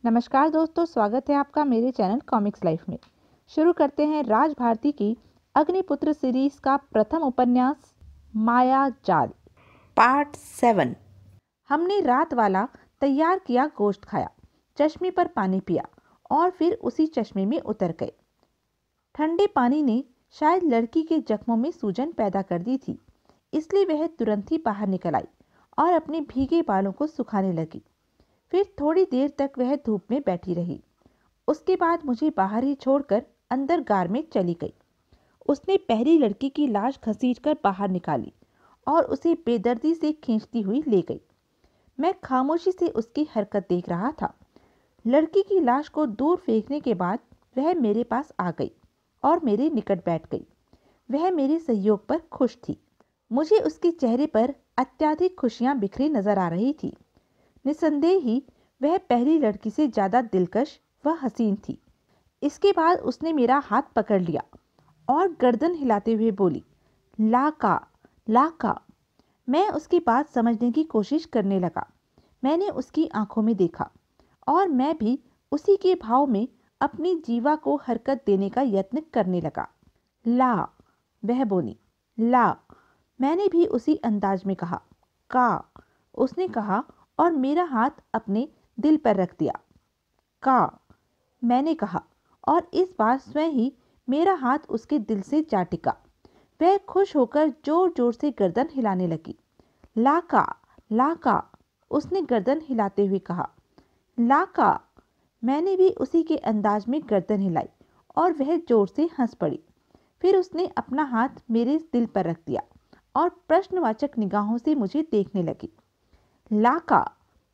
नमस्कार दोस्तों, स्वागत है आपका मेरे चैनल कॉमिक्स लाइफ में। शुरू करते हैं राज भारती की अग्निपुत्र सीरीज का प्रथम उपन्यास माया जाल पार्ट 7। हमने रात वाला तैयार किया गोश्त खाया, चश्मे पर पानी पिया और फिर उसी चश्मे में उतर गए। ठंडे पानी ने शायद लड़की के जख्मों में सूजन पैदा कर दी थी, इसलिए वह तुरंत ही बाहर निकल आई और अपने भीगे बालों को सुखाने लगी। फिर थोड़ी देर तक वह धूप में बैठी रही। उसके बाद मुझे बाहर ही छोड़कर अंदर कार में चली गई। उसने पहली लड़की की लाश घसीटकर बाहर निकाली और उसे बेदर्दी से खींचती हुई ले गई। मैं खामोशी से उसकी हरकत देख रहा था। लड़की की लाश को दूर फेंकने के बाद वह मेरे पास आ गई और मेरे निकट बैठ गई। वह मेरे सहयोग पर खुश थी। मुझे उसके चेहरे पर अत्यधिक खुशियां बिखरी नजर आ रही थी। निसंदेह ही वह पहली लड़की से ज्यादा दिलकश व हसीन थी। इसके बाद उसने मेरा हाथ पकड़ लिया और गर्दन हिलाते हुए बोली, लाका लाका। मैं उसकी बात समझने की कोशिश करने लगा। मैंने उसकी आंखों में देखा और मैं भी उसी के भाव में अपनी जीवा को हरकत देने का यत्न करने लगा। ला, वह बोली। ला, मैंने भी उसी अंदाज में कहा। का, उसने कहा और मेरा हाथ अपने दिल पर रख दिया। का, मैंने कहा और इस बार स्वयं ही मेरा हाथ उसके दिल से जा टिका। वह खुश होकर जोर जोर से गर्दन हिलाने लगी। लाका लाका, उसने गर्दन हिलाते हुए कहा। लाका, मैंने भी उसी के अंदाज में गर्दन हिलाई और वह जोर से हंस पड़ी। फिर उसने अपना हाथ मेरे दिल पर रख दिया और प्रश्नवाचक निगाहों से मुझे देखने लगी। लाका,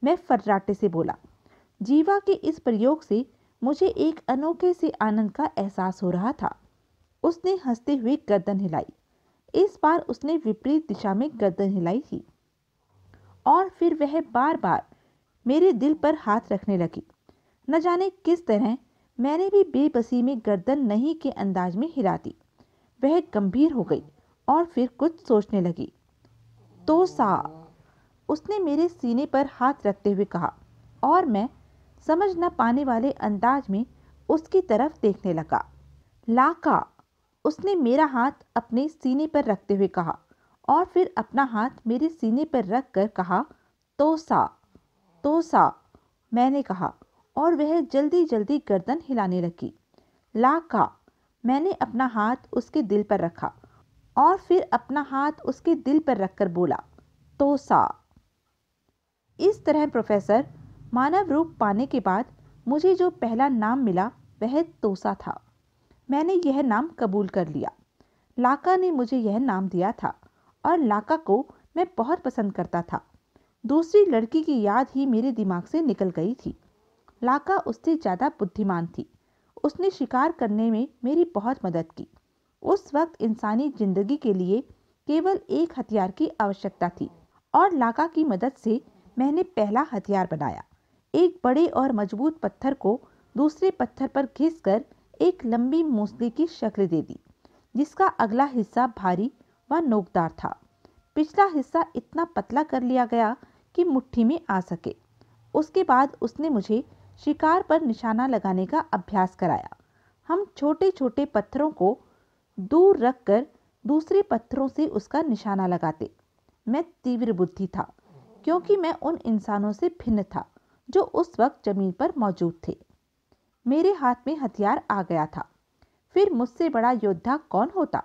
मैं फर्राटे से बोला। जीवा के इस प्रयोग से मुझे एक अनोखे से आनंद का एहसास हो रहा था। उसने हंसते हुए गर्दन हिलाई। इस बार उसने विपरीत दिशा में गर्दन हिलाई थी और फिर वह बार बार मेरे दिल पर हाथ रखने लगी। न जाने किस तरह मैंने भी बेबसी में गर्दन नहीं के अंदाज में हिला दी। वह गंभीर हो गई और फिर कुछ सोचने लगी। तो सा, उसने मेरे सीने पर हाथ रखते हुए कहा और मैं समझ न पाने वाले अंदाज में उसकी तरफ देखने लगा। लाका, उसने मेरा हाथ अपने सीने पर रखते हुए कहा और फिर अपना हाथ मेरे सीने पर रखकर कहा, तो सा, मैंने कहा और वह जल्दी जल्दी गर्दन हिलाने लगी। लाका, मैंने अपना हाथ उसके दिल पर रखा और फिर अपना हाथ उसके दिल पर रखकर बोला, तो सा। इस तरह प्रोफेसर, मानव रूप पाने के बाद मुझे जो पहला नाम मिला वह तोसा था। मैंने यह नाम कबूल कर लिया। लाका ने मुझे यह नाम दिया था और लाका को मैं बहुत पसंद करता था। दूसरी लड़की की याद ही मेरे दिमाग से निकल गई थी। लाका उससे ज़्यादा बुद्धिमान थी। उसने शिकार करने में मेरी बहुत मदद की। उस वक्त इंसानी जिंदगी के लिए केवल एक हथियार की आवश्यकता थी और लाका की मदद से मैंने पहला हथियार बनाया। एक बड़े और मजबूत पत्थर को दूसरे पत्थर पर घिसकर एक लंबी मूसली की शक्ल दे दी, जिसका अगला हिस्सा भारी व नोकदार था। पिछला हिस्सा इतना पतला कर लिया गया कि मुट्ठी में आ सके। उसके बाद उसने मुझे शिकार पर निशाना लगाने का अभ्यास कराया। हम छोटे छोटे पत्थरों को दूर रखकर दूसरे पत्थरों से उसका निशाना लगाते। मैं तीव्र बुद्धि था क्योंकि मैं उन इंसानों से भिन्न था जो उस वक्त जमीन पर मौजूद थे। मेरे हाथ में हथियार आ गया था। फिर मुझसे बड़ा योद्धा कौन होता?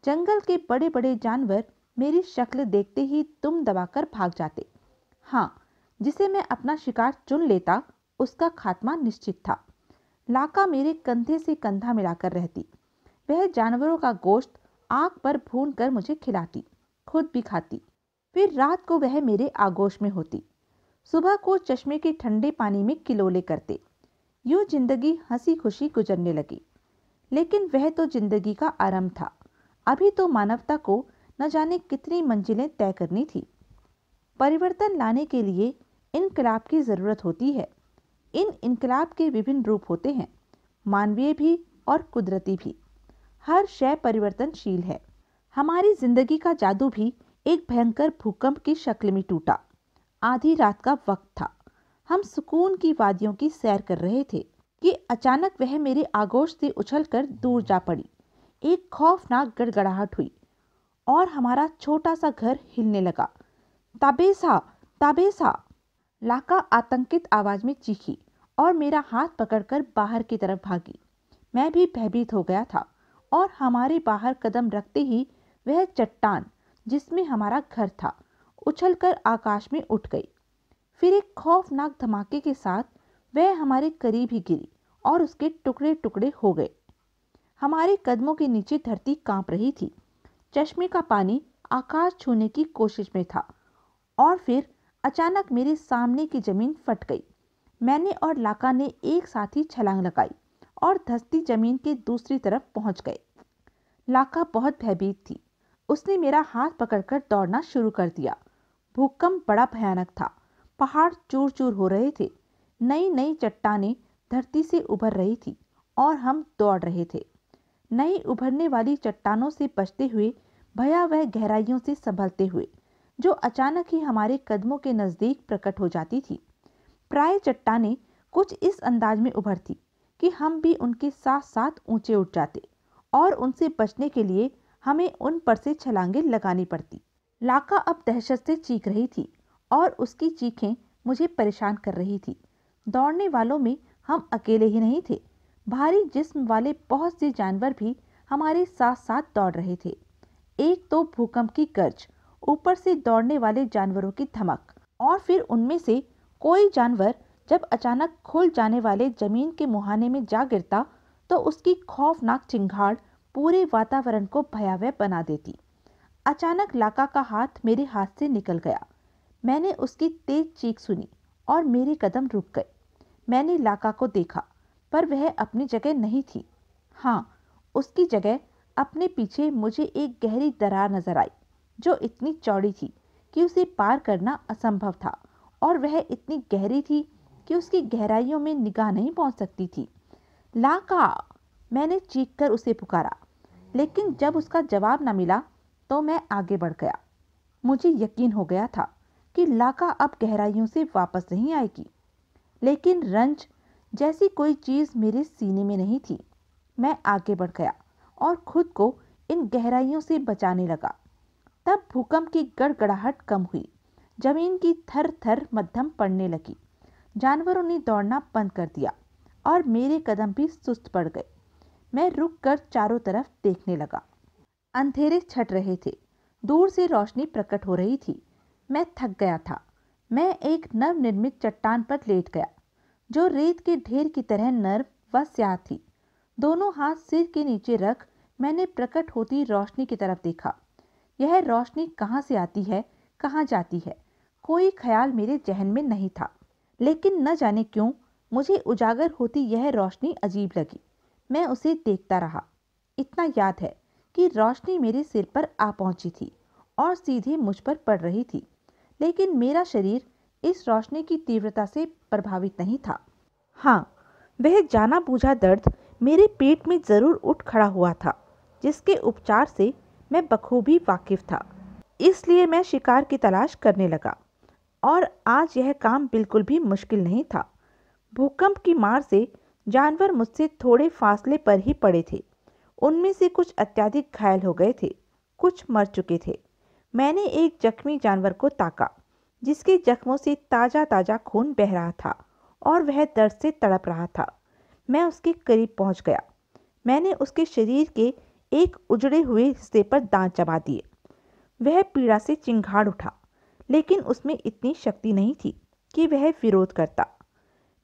जंगल के बड़े बड़े जानवर मेरी शक्ल देखते ही दुम दबाकर भाग जाते। हाँ, जिसे मैं अपना शिकार चुन लेता उसका खात्मा निश्चित था। लाका मेरे कंधे से कंधा मिलाकर रहती। वह जानवरों का गोश्त आग पर भून कर मुझे खिलाती, खुद भी खाती। फिर रात को वह मेरे आगोश में होती। सुबह को चश्मे के ठंडे पानी में किलोले करते। यूं जिंदगी हंसी खुशी गुजरने लगी। लेकिन वह तो जिंदगी का आरंभ था। अभी तो मानवता को न जाने कितनी मंजिलें तय करनी थी। परिवर्तन लाने के लिए इनकलाब की जरूरत होती है। इन इनकलाब के विभिन्न रूप होते हैं, मानवीय भी और कुदरती भी। हर शय परिवर्तनशील है। हमारी जिंदगी का जादू भी एक भयंकर भूकंप की शक्ल में टूटा। आधी रात का वक्त था। हम सुकून की वादियों की सैर कर रहे थे कि अचानक वह मेरे आगोश से उछलकर दूर जा पड़ी। एक खौफनाक गड़गड़ाहट हुई और हमारा छोटा सा घर हिलने लगा। ताबेसा, ताबेसा! लाका आतंकित आवाज में चीखी और मेरा हाथ पकड़कर बाहर की तरफ भागी। मैं भी भयभीत हो गया था और हमारे बाहर कदम रखते ही वह चट्टान जिसमें हमारा घर था उछलकर आकाश में उठ गई। फिर एक खौफनाक धमाके के साथ वह हमारे करीब ही गिरी और उसके टुकड़े टुकड़े हो गए। हमारे कदमों के नीचे धरती कांप रही थी। चश्मे का पानी आकाश छूने की कोशिश में था और फिर अचानक मेरे सामने की जमीन फट गई। मैंने और लाका ने एक साथ ही छलांग लगाई और धंसती जमीन के दूसरी तरफ पहुंच गए। लाका बहुत भयभीत थी। उसने मेरा हाथ पकड़कर दौड़ना शुरू कर दिया। भूकंप बड़ा भयानक था। पहाड़ चूर चूर हो रहे थे। नई नई चट्टानें धरती से उभर रही थी और हम दौड़ रहे थे, नई उभरने वाली चट्टानों से बचते हुए, भयावह गहराइयों से संभलते हुए, जो अचानक ही हमारे कदमों के नजदीक प्रकट हो जाती थी। प्राय चट्टानें कुछ इस अंदाज में उभरती कि हम भी उनके साथ साथ ऊंचे उठ जाते और उनसे बचने के लिए हमें उन पर से छलांगे लगानी पड़ती। लाका अब दहशत से चीख रही थी और उसकी चीखें मुझे परेशान कर रही थी। दौड़ने वालों में हम अकेले ही नहीं थे। भारी जिस्म वाले बहुत से जानवर भी हमारे साथ साथ दौड़ रहे थे। एक तो भूकंप की गर्ज, ऊपर से दौड़ने वाले जानवरों की धमक, और फिर उनमें से कोई जानवर जब अचानक खुल जाने वाले जमीन के मुहाने में जा गिरता तो उसकी खौफनाक चिंगाड़ पूरे वातावरण को भयावह बना देती। अचानक लाका का हाथ मेरे हाथ से निकल गया। मैंने उसकी तेज चीख सुनी और मेरे कदम रुक गए। मैंने लाका को देखा, पर वह अपनी जगह नहीं थी। हाँ, उसकी जगह अपने पीछे मुझे एक गहरी दरार नजर आई, जो इतनी चौड़ी थी कि उसे पार करना असंभव था, और वह इतनी गहरी थी कि उसकी गहराइयों में निगाह नहीं पहुंच सकती थी। लाका! मैंने चीखकर उसे पुकारा, लेकिन जब उसका जवाब न मिला तो मैं आगे बढ़ गया। मुझे यकीन हो गया था कि लाका अब गहराइयों से वापस नहीं आएगी, लेकिन रंज जैसी कोई चीज मेरे सीने में नहीं थी। मैं आगे बढ़ गया और खुद को इन गहराइयों से बचाने लगा। तब भूकंप की गड़गड़ाहट कम हुई। जमीन की थर थर मध्यम पड़ने लगी। जानवरों ने दौड़ना बंद कर दिया और मेरे कदम भी सुस्त पड़ गए। मैं रुककर चारों तरफ देखने लगा। अंधेरे छट रहे थे। दूर से रोशनी प्रकट हो रही थी। मैं थक गया था। मैं एक नवनिर्मित चट्टान पर लेट गया, जो रेत के ढेर की तरह नर्म व स्याह थी। दोनों हाथ सिर के नीचे रख मैंने प्रकट होती रोशनी की तरफ देखा। यह रोशनी कहाँ से आती है, कहाँ जाती है, कोई ख्याल मेरे जहन में नहीं था। लेकिन न जाने क्यों मुझे उजागर होती यह रोशनी अजीब लगी। मैं उसे देखता रहा। इतना याद है कि रोशनी मेरे सिर पर आ पहुंची थी और सीधे मुझ पर पड़ रही थी, लेकिन मेरा शरीर इस रोशनी की तीव्रता से प्रभावित नहीं था। हाँ, वह जाना बूझा दर्द मेरे पेट में जरूर उठ खड़ा हुआ था, जिसके उपचार से मैं बखूबी वाकिफ था। इसलिए मैं शिकार की तलाश करने लगा, और आज यह काम बिल्कुल भी मुश्किल नहीं था। भूकंप की मार से जानवर मुझसे थोड़े फासले पर ही पड़े थे। उनमें से कुछ अत्यधिक घायल हो गए थे, कुछ मर चुके थे। मैंने एक जख्मी जानवर को ताका, जिसके जख्मों से ताजा ताजा खून बह रहा था और वह दर्द से तड़प रहा था। मैं उसके करीब पहुंच गया। मैंने उसके शरीर के एक उजड़े हुए हिस्से पर दांत चबा दिए। वह पीड़ा से चिंगाड़ उठा, लेकिन उसमें इतनी शक्ति नहीं थी कि वह विरोध करता।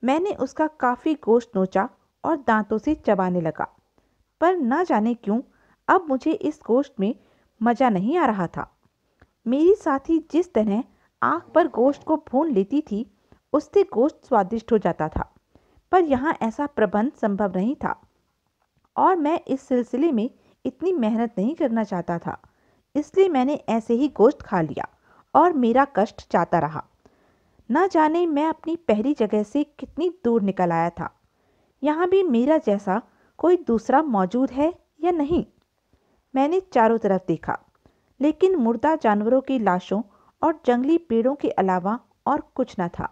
मैंने उसका काफी गोश्त नोचा और दांतों से चबाने लगा, पर न जाने क्यों अब मुझे इस गोश्त में मजा नहीं आ रहा था। मेरी साथी जिस तरह आग पर गोश्त को भून लेती थी, उससे गोश्त स्वादिष्ट हो जाता था, पर यहाँ ऐसा प्रबंध संभव नहीं था, और मैं इस सिलसिले में इतनी मेहनत नहीं करना चाहता था। इसलिए मैंने ऐसे ही गोश्त खा लिया और मेरा कष्ट जाता रहा। न जाने मैं अपनी पहली जगह से कितनी दूर निकल आया था। यहाँ भी मेरा जैसा कोई दूसरा मौजूद है या नहीं? मैंने चारों तरफ देखा, लेकिन मुर्दा जानवरों की लाशों और जंगली पेड़ों के अलावा और कुछ न था।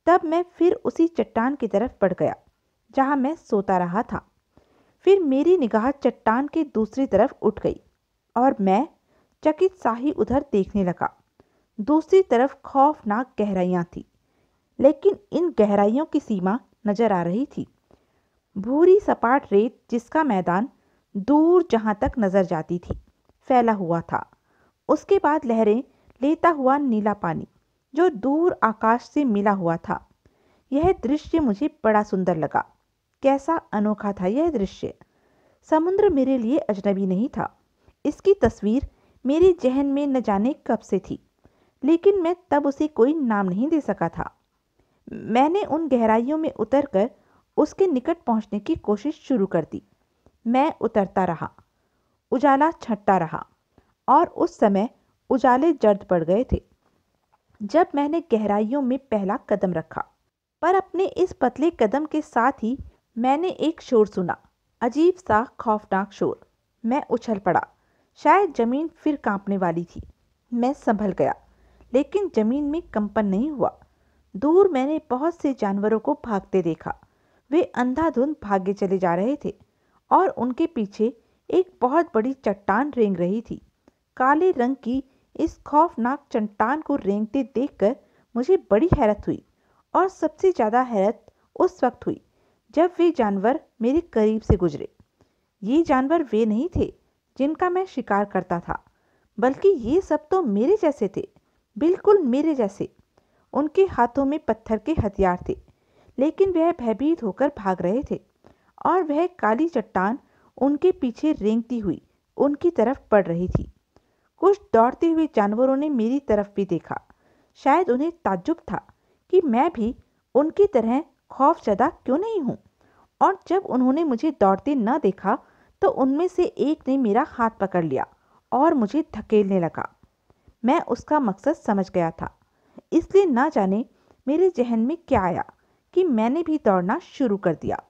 तब मैं फिर उसी चट्टान की तरफ बढ़ गया जहां मैं सोता रहा था। फिर मेरी निगाह चट्टान के दूसरी तरफ उठ गई और मैं चकित सा ही उधर देखने लगा। दूसरी तरफ खौफनाक गहराइयां थी, लेकिन इन गहराइयों की सीमा नजर आ रही थी। भूरी सपाट रेत जिसका मैदान दूर जहां तक नजर जाती थी फैला हुआ था। उसके बाद लहरें लेता हुआ नीला पानी जो दूर आकाश से मिला हुआ था। यह दृश्य मुझे बड़ा सुंदर लगा। कैसा अनोखा था यह दृश्य। समुद्र मेरे लिए अजनबी नहीं था। इसकी तस्वीर मेरे जहन में न जाने कब से थी, लेकिन मैं तब उसे कोई नाम नहीं दे सका था। मैंने उन गहराइयों में उतरकर उसके निकट पहुंचने की कोशिश शुरू कर दी। मैं उतरता रहा, उजाला छंटता रहा और उस समय उजाले जर्द पड़ गए थे जब मैंने गहराइयों में पहला कदम रखा। पर अपने इस पतले कदम के साथ ही मैंने एक शोर सुना, अजीब सा खौफनाक शोर। मैं उछल पड़ा। शायद जमीन फिर कांपने वाली थी। मैं संभल गया, लेकिन जमीन में कंपन नहीं हुआ। दूर मैंने बहुत से जानवरों को भागते देखा। वे अंधाधुंध भागे चले जा रहे थे और उनके पीछे एक बहुत बड़ी चट्टान रेंग रही थी। काले रंग की इस खौफनाक चट्टान को रेंगते देखकर मुझे बड़ी हैरत हुई और सबसे ज़्यादा हैरत उस वक्त हुई जब वे जानवर मेरे करीब से गुजरे। ये जानवर वे नहीं थे जिनका मैं शिकार करता था, बल्कि ये सब तो मेरे जैसे थे, बिल्कुल मेरे जैसे। उनके हाथों में पत्थर के हथियार थे, लेकिन वह भयभीत होकर भाग रहे थे और वह काली चट्टान उनके पीछे रेंगती हुई उनकी तरफ बढ़ रही थी। कुछ दौड़ते हुए जानवरों ने मेरी तरफ भी देखा। शायद उन्हें ताज्जुब था कि मैं भी उनकी तरह खौफजदा क्यों नहीं हूँ। और जब उन्होंने मुझे दौड़ते न देखा तो उनमें से एक ने मेरा हाथ पकड़ लिया और मुझे धकेलने लगा। मैं उसका मकसद समझ गया था, इसलिए ना जाने मेरे जहन में क्या आया कि मैंने भी दौड़ना शुरू कर दिया।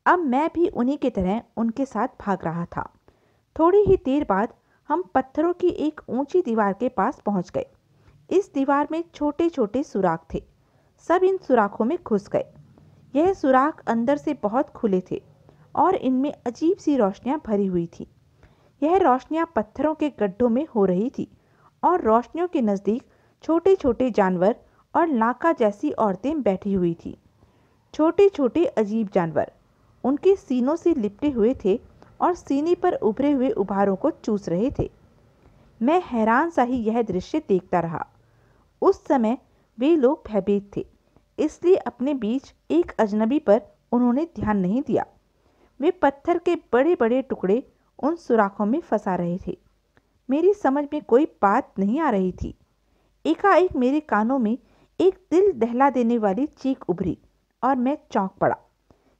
अब मैं भी उन्हीं की तरह उनके साथ भाग रहा था। थोड़ी ही देर बाद हम पत्थरों की एक ऊंची दीवार के पास पहुंच गए। इस दीवार में छोटे छोटे सुराख थे। सब इन सुराखों में घुस गए। यह सुराख अंदर से बहुत खुले थे और इनमें अजीब सी रोशनियां भरी हुई थी। यह रोशनियां पत्थरों के गड्ढों में हो रही थी और रोशनियों के नज़दीक छोटे छोटे जानवर और लाका जैसी औरतें बैठी हुई थी। छोटे छोटे अजीब जानवर उनके सीनों से लिपटे हुए थे और सीने पर उभरे हुए उभारों को चूस रहे थे। मैं हैरान सा ही यह दृश्य देखता रहा। उस समय वे लोग भयभीत थे, इसलिए अपने बीच एक अजनबी पर उन्होंने ध्यान नहीं दिया। वे पत्थर के बड़े बड़े टुकड़े उन सुराखों में फंसा रहे थे। मेरी समझ में कोई बात नहीं आ रही थी। एकाएक मेरे कानों में एक दिल दहला देने वाली चीख उभरी और मैं चौंक पड़ा।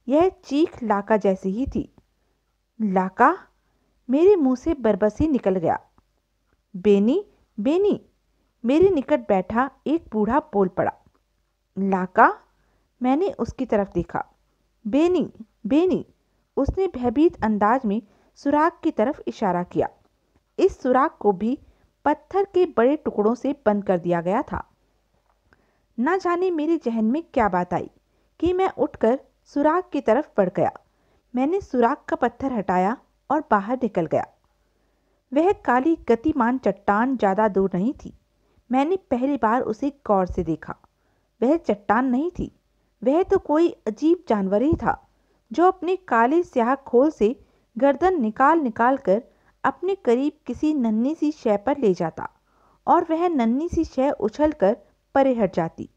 यह चीख लाका जैसी ही थी। लाका! मेरे मुंह से बरबसी निकल गया। बेनी, बेनी! मेरे निकट बैठा एक बूढ़ा बोल पड़ा। लाका! मैंने उसकी तरफ देखा। बेनी, बेनी! उसने भयभीत अंदाज में सुराख की तरफ इशारा किया। इस सुराख को भी पत्थर के बड़े टुकड़ों से बंद कर दिया गया था। न जाने मेरे जहन में क्या बात आई कि मैं उठकर सुराख की तरफ बढ़ गया। मैंने सुराख का पत्थर हटाया और बाहर निकल गया। वह काली गतिमान चट्टान ज़्यादा दूर नहीं थी। मैंने पहली बार उसे गौर से देखा। वह चट्टान नहीं थी, वह तो कोई अजीब जानवर ही था जो अपने काले स्याह खोल से गर्दन निकाल निकाल कर अपने करीब किसी नन्ही सी शय पर ले जाता और वह नन्ही सी शय उछलकर परे हट जाती।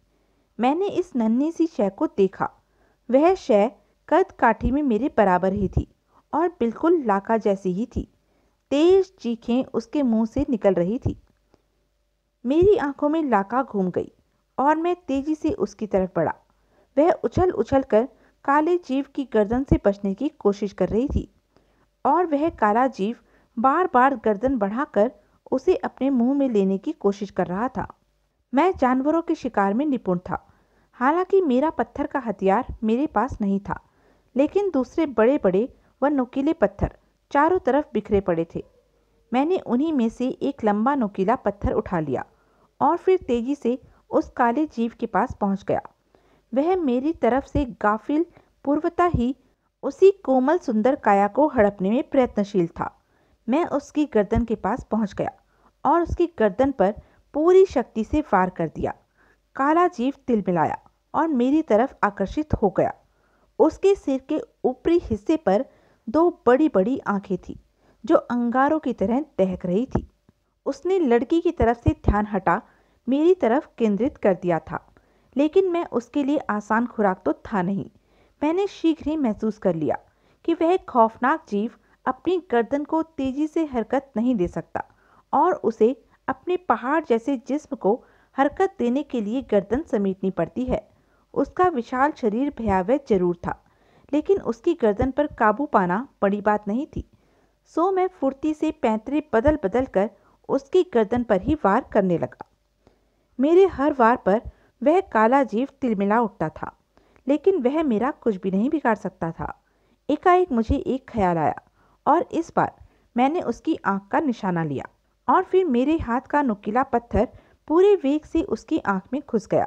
मैंने इस नन्ही सी शय को देखा। वह शय कद काठी में मेरे बराबर ही थी और बिल्कुल लाका जैसी ही थी। तेज चीखें उसके मुंह से निकल रही थी। मेरी आंखों में लाका घूम गई और मैं तेजी से उसकी तरफ बढ़ा। वह उछल उछल कर काले जीव की गर्दन से बचने की कोशिश कर रही थी और वह काला जीव बार बार गर्दन बढ़ाकर उसे अपने मुंह में लेने की कोशिश कर रहा था। मैं जानवरों के शिकार में निपुण था। हालांकि मेरा पत्थर का हथियार मेरे पास नहीं था, लेकिन दूसरे बड़े बड़े व नुकीले पत्थर चारों तरफ बिखरे पड़े थे। मैंने उन्हीं में से एक लंबा नुकीला पत्थर उठा लिया और फिर तेजी से उस काले जीव के पास पहुंच गया। वह मेरी तरफ से गाफिल पूर्वतः ही उसी कोमल सुंदर काया को हड़पने में प्रयत्नशील था। मैं उसकी गर्दन के पास पहुंच गया और उसकी गर्दन पर पूरी शक्ति से वार कर दिया। काला जीव तिलमिलाया और मेरी तरफ आकर्षित हो गया। उसके सिर के ऊपरी हिस्से पर दो बड़ी बड़ी आंखें थीं जो अंगारों की तरह दहक रही थी। उसने लड़की की तरफ से ध्यान हटा मेरी तरफ केंद्रित कर दिया था, लेकिन मैं उसके लिए आसान खुराक तो था नहीं। मैंने शीघ्र ही महसूस कर लिया कि वह खौफनाक जीव अपनी गर्दन को तेजी से हरकत नहीं दे सकता और उसे अपने पहाड़ जैसे जिस्म को हरकत देने के लिए गर्दन समेटनी पड़ती है। उसका विशाल शरीर भयावह जरूर था, लेकिन उसकी गर्दन पर काबू पाना बड़ी बात नहीं थी। सो मैं फुर्ती से पैंतरे बदल बदल कर उसकी गर्दन पर ही वार करने लगा। मेरे हर वार पर वह काला जीव तिलमिला उठता था, लेकिन वह मेरा कुछ भी नहीं बिगाड़ सकता था। एकाएक मुझे एक ख्याल आया और इस बार मैंने उसकी आंख का निशाना लिया और फिर मेरे हाथ का नुकीला पत्थर पूरे वेग से उसकी आंख में घुस गया।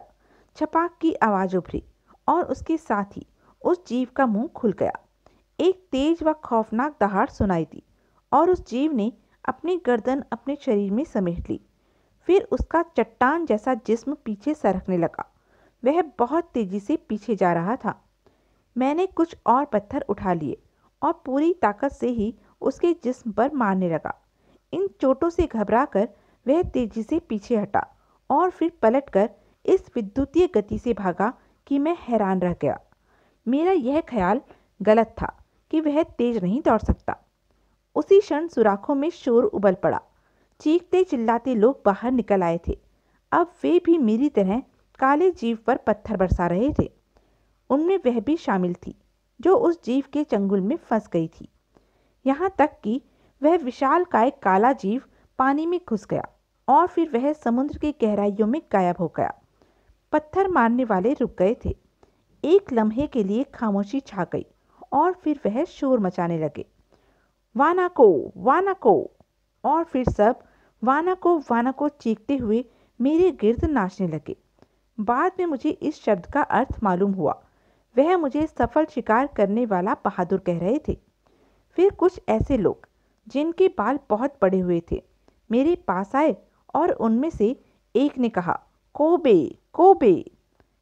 छपाक की आवाज उभरी और उसके साथ ही उस जीव का मुंह खुल गया। एक तेज व खौफनाक दहाड़ सुनाई दी और उस जीव ने अपनी गर्दन अपने शरीर में समेट ली। फिर उसका चट्टान जैसा जिस्म पीछे सरकने लगा। वह बहुत तेजी से पीछे जा रहा था। मैंने कुछ और पत्थर उठा लिए और पूरी ताकत से ही उसके जिस्म पर मारने लगा। इन चोटों से घबराकर वह तेजी से पीछे हटा और फिर पलटकर इस विद्युतीय गति से भागा कि मैं हैरान रह गया। मेरा यह ख्याल गलत था कि वह तेज नहीं दौड़ सकता। उसी क्षण सुराखों में शोर उबल पड़ा। चीखते चिल्लाते लोग बाहर निकल आए थे। अब वे भी मेरी तरह काले जीव पर पत्थर बरसा रहे थे। उनमें वह भी शामिल थी जो उस जीव के चंगुल में फंस गई थी। यहाँ तक कि वह विशालकाय काला जीव पानी में घुस गया और फिर वह समुद्र की गहराइयों में गायब हो गया। पत्थर मारने वाले रुक गए थे। एक लम्हे के लिए खामोशी छा गई और फिर वह शोर मचाने लगे, वानाको वानाको। और फिर सब वानाको वानाको चीखते हुए मेरे गिर्द नाचने लगे। बाद में मुझे इस शब्द का अर्थ मालूम हुआ। वह मुझे सफल शिकार करने वाला बहादुर कह रहे थे। फिर कुछ ऐसे लोग जिनके बाल बहुत बड़े हुए थे मेरे पास आए और उनमें से एक ने कहा, कोबे कोबे,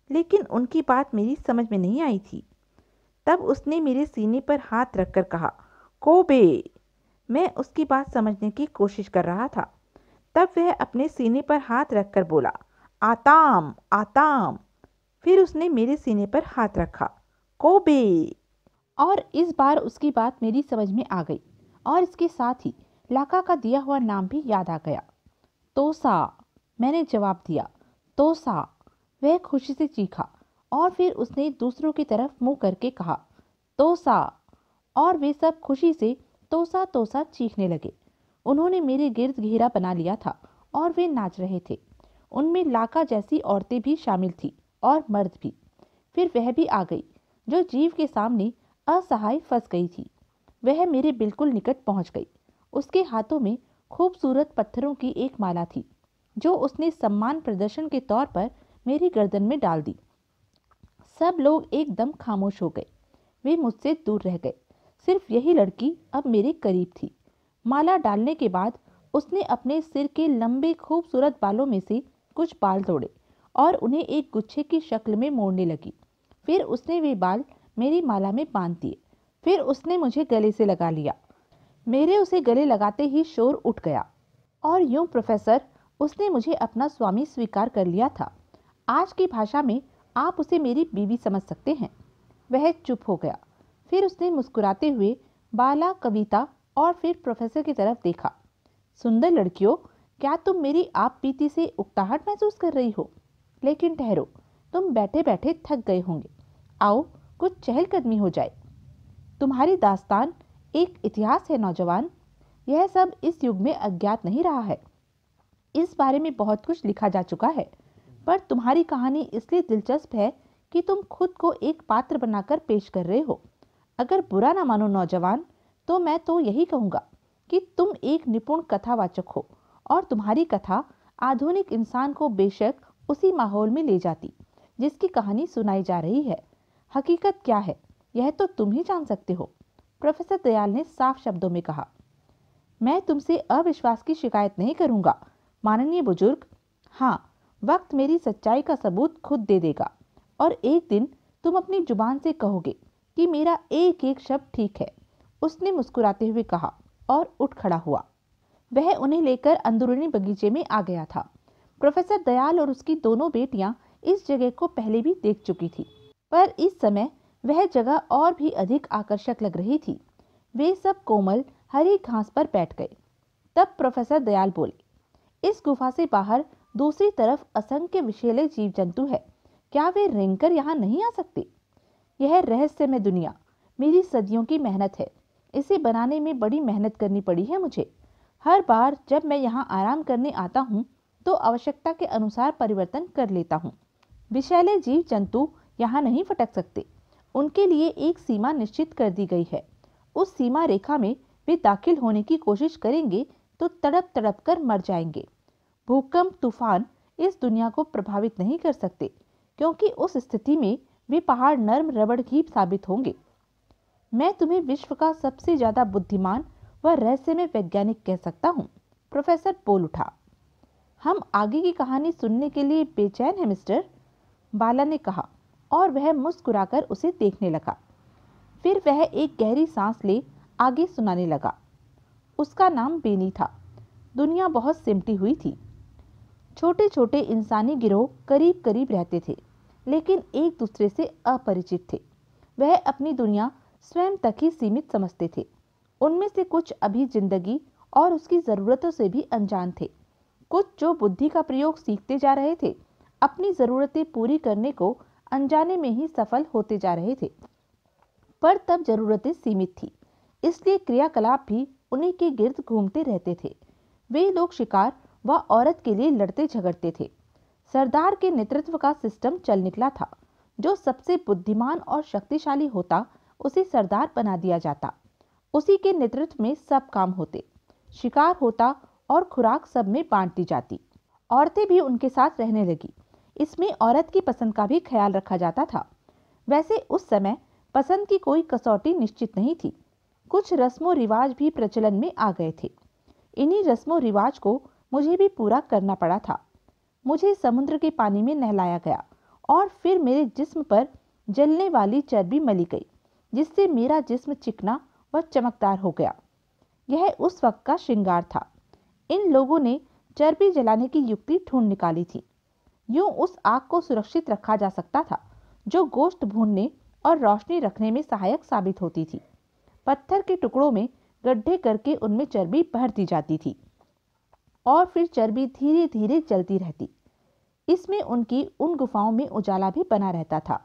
लेकिन उनकी बात मेरी समझ में नहीं आई थी। तब उसने मेरे सीने पर हाथ रखकर कहा, कोबे। मैं उसकी बात समझने की कोशिश कर रहा था। तब वह अपने सीने पर हाथ रखकर बोला, आताम आताम। फिर उसने मेरे सीने पर हाथ रखा, कोबे। और इस बार उसकी बात मेरी समझ में आ गई और इसके साथ ही लाका का दिया हुआ नाम भी याद आ गया। तोसा, मैंने जवाब दिया, तोसा। वह खुशी से चीखा और फिर उसने दूसरों की तरफ मुंह करके कहा, तोसा। और वे सब खुशी से तोसा तोसा चीखने लगे। उन्होंने मेरे गिर्द घेरा बना लिया था और वे नाच रहे थे। उनमें लाका जैसी औरतें भी शामिल थी और मर्द भी। फिर वह भी आ गई जो जीव के सामने असहाय फंस गई थी। वह मेरे बिल्कुल निकट पहुंच गई। उसके हाथों में खूबसूरत पत्थरों की एक माला थी जो उसने सम्मान प्रदर्शन के तौर पर मेरी गर्दन में डाल दी। सब लोग एकदम खामोश हो गए। वे मुझसे दूर रह गए। सिर्फ यही लड़की अब मेरे करीब थी। माला डालने के बाद उसने अपने सिर के लंबे खूबसूरत बालों में से कुछ बाल तोड़े और उन्हें एक गुच्छे की शक्ल में मोड़ने लगी। फिर उसने वे बाल मेरी माला में बांध दिए। फिर उसने मुझे गले से लगा लिया। मेरे उसे गले लगाते ही शोर उठ गया और यूं प्रोफेसर, उसने मुझे अपना स्वामी स्वीकार कर लिया था। आज की भाषा में आप उसे मेरी बीवी समझ सकते हैं। वह चुप हो गया। फिर उसने मुस्कुराते हुए बाला, कविता और फिर प्रोफेसर की तरफ देखा। सुंदर लड़कियों, क्या तुम मेरी आप बीती से उकताहट महसूस कर रही हो? लेकिन ठहरो, तुम बैठे बैठे थक गए होंगे। आओ कुछ चहलकदमी हो जाए। तुम्हारी दास्तान एक इतिहास है नौजवान। यह सब इस युग में अज्ञात नहीं रहा है। इस बारे में बहुत कुछ लिखा जा चुका है, पर तुम्हारी कहानी इसलिए दिलचस्प है कि तुम खुद को एक पात्र बनाकर पेश कर रहे हो। अगर बुरा ना मानो नौजवान, तो मैं तो यही कहूँगा कि तुम एक निपुण कथावाचक हो और तुम्हारी कथा आधुनिक इंसान को बेशक उसी माहौल में ले जाती जिसकी कहानी सुनाई जा रही है। हकीकत क्या है यह तो तुम ही जान सकते हो, प्रोफेसर दयाल ने साफ शब्दों में कहा। मैं तुमसे अविश्वास की शिकायत नहीं करूंगा माननीय बुजुर्ग। हाँ, वक्त मेरी सच्चाई का सबूत खुद दे देगा और एक दिन तुम अपनी जुबान से कहोगे कि मेरा एक एक शब्द ठीक है, उसने मुस्कुराते हुए कहा और उठ खड़ा हुआ। वह उन्हें लेकर अंदरूनी बगीचे में आ गया था। प्रोफेसर दयाल और उसकी दोनों बेटियां इस जगह को पहले भी देख चुकी थी, पर इस समय वह जगह और भी अधिक आकर्षक लग रही थी। वे सब कोमल हरी घास पर बैठ गए। तब प्रोफेसर दयाल बोले, इस गुफा से बाहर दूसरी तरफ असंख्य विषैले जीव जंतु है, क्या वे रेंगकर यहाँ नहीं आ सकते? यह रहस्यमय दुनिया मेरी सदियों की मेहनत है। इसे बनाने में बड़ी मेहनत करनी पड़ी है मुझे। हर बार जब मैं यहाँ आराम करने आता हूँ तो आवश्यकता के अनुसार परिवर्तन कर लेता हूँ। विषैले जीव जंतु यहाँ नहीं फटक सकते, उनके लिए एक सीमा निश्चित कर दी गई है। उस सीमा रेखा में वे दाखिल होने की कोशिश करेंगे तो तड़प तड़प कर मर जाएंगे। भूकंप तूफान इस दुनिया को प्रभावित नहीं कर सकते, क्योंकि उस स्थिति में वे पहाड़ नर्म रबड़ ही साबित होंगे। मैं तुम्हें विश्व का सबसे ज्यादा बुद्धिमान व रहस्यमय वैज्ञानिक कह सकता हूँ, प्रोफेसर बोल उठा। हम आगे की कहानी सुनने के लिए बेचैन हैं मिस्टर, बाला ने कहा और वह मुस्कुराकर उसे देखने लगा। फिर वह एक गहरी सांस ले आगे सुनाने लगा। उसका नाम बेनी था। दुनिया बहुत सिमटी हुई थी। छोटे छोटे इंसानी गिरोह करीब करीब रहते थे, लेकिन एक दूसरे से अपरिचित थे। वह अपनी दुनिया स्वयं तक ही सीमित समझते थे। उनमें से कुछ अभी जिंदगी और उसकी ज़रूरतों से भी अनजान थे। कुछ जो बुद्धि का प्रयोग सीखते जा रहे थे, अपनी ज़रूरतें पूरी करने को अनजाने में ही सफल होते जा रहे थे। पर तब ज़रूरतें सीमित थी, इसलिए क्रियाकलाप भी उन्हीं के गिर्द घूमते रहते थे। वे लोग शिकार व औरत के लिए लड़ते झगड़ते थे। सरदार के नेतृत्व का सिस्टम चल निकला था। जो सबसे बुद्धिमान और शक्तिशाली होता उसे सरदार बना दिया जाता। उसी के नेतृत्व में सब काम होते, शिकार होता और खुराक सब में बांट दी जाती। औरतें भी उनके साथ रहने लगी। इसमें औरत की पसंद का भी ख्याल रखा जाता था। वैसे उस समय पसंद की कोई कसौटी निश्चित नहीं थी। कुछ रस्मों रिवाज भी प्रचलन में आ गए थे। इन्हीं रस्मों रिवाज को मुझे भी पूरा करना पड़ा था। मुझे समुद्र के पानी में नहलाया गया और फिर मेरे जिस्म पर जलने वाली चर्बी मली गई, जिससे मेरा जिस्म चिकना व चमकदार हो गया। यह उस वक्त का श्रृंगार था। इन लोगों ने चर्बी जलाने की युक्ति ढूंढ निकाली थी। यूं उस आग को सुरक्षित रखा जा सकता था जो गोश्त भूनने और रोशनी रखने में सहायक साबित होती थी। पत्थर के टुकड़ों में गड्ढे करके उनमें चर्बी भर दी जाती थी और फिर चर्बी धीरे धीरे जलती रहती। इसमें उनकी उन गुफाओं में उजाला भी बना रहता था।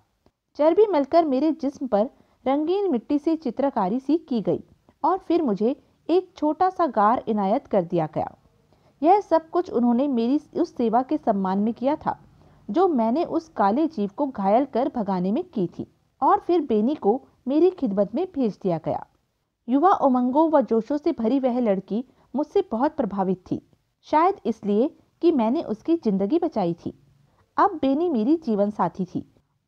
चर्बी मलकर मेरे जिस्म पर रंगीन मिट्टी से चित्रकारी सी की गई और फिर मुझे एक छोटा सा गार इनायत कर दिया गया। यह सब कुछ उन्होंने मेरी उस सेवा के सम्मान में किया था जो मैंने उस काले जीव को घायल कर भगाने में की थी। और फिर बेनी को मेरी खिदमत में भेज दिया गया। युवा उमंगों व जोशों से भरी वह लड़की मुझसे बहुत प्रभावित थी, शायद इसलिए कि मैंने उसकी जिंदगी बचाई थी। अब बेनी मेरी जीवन साथी थी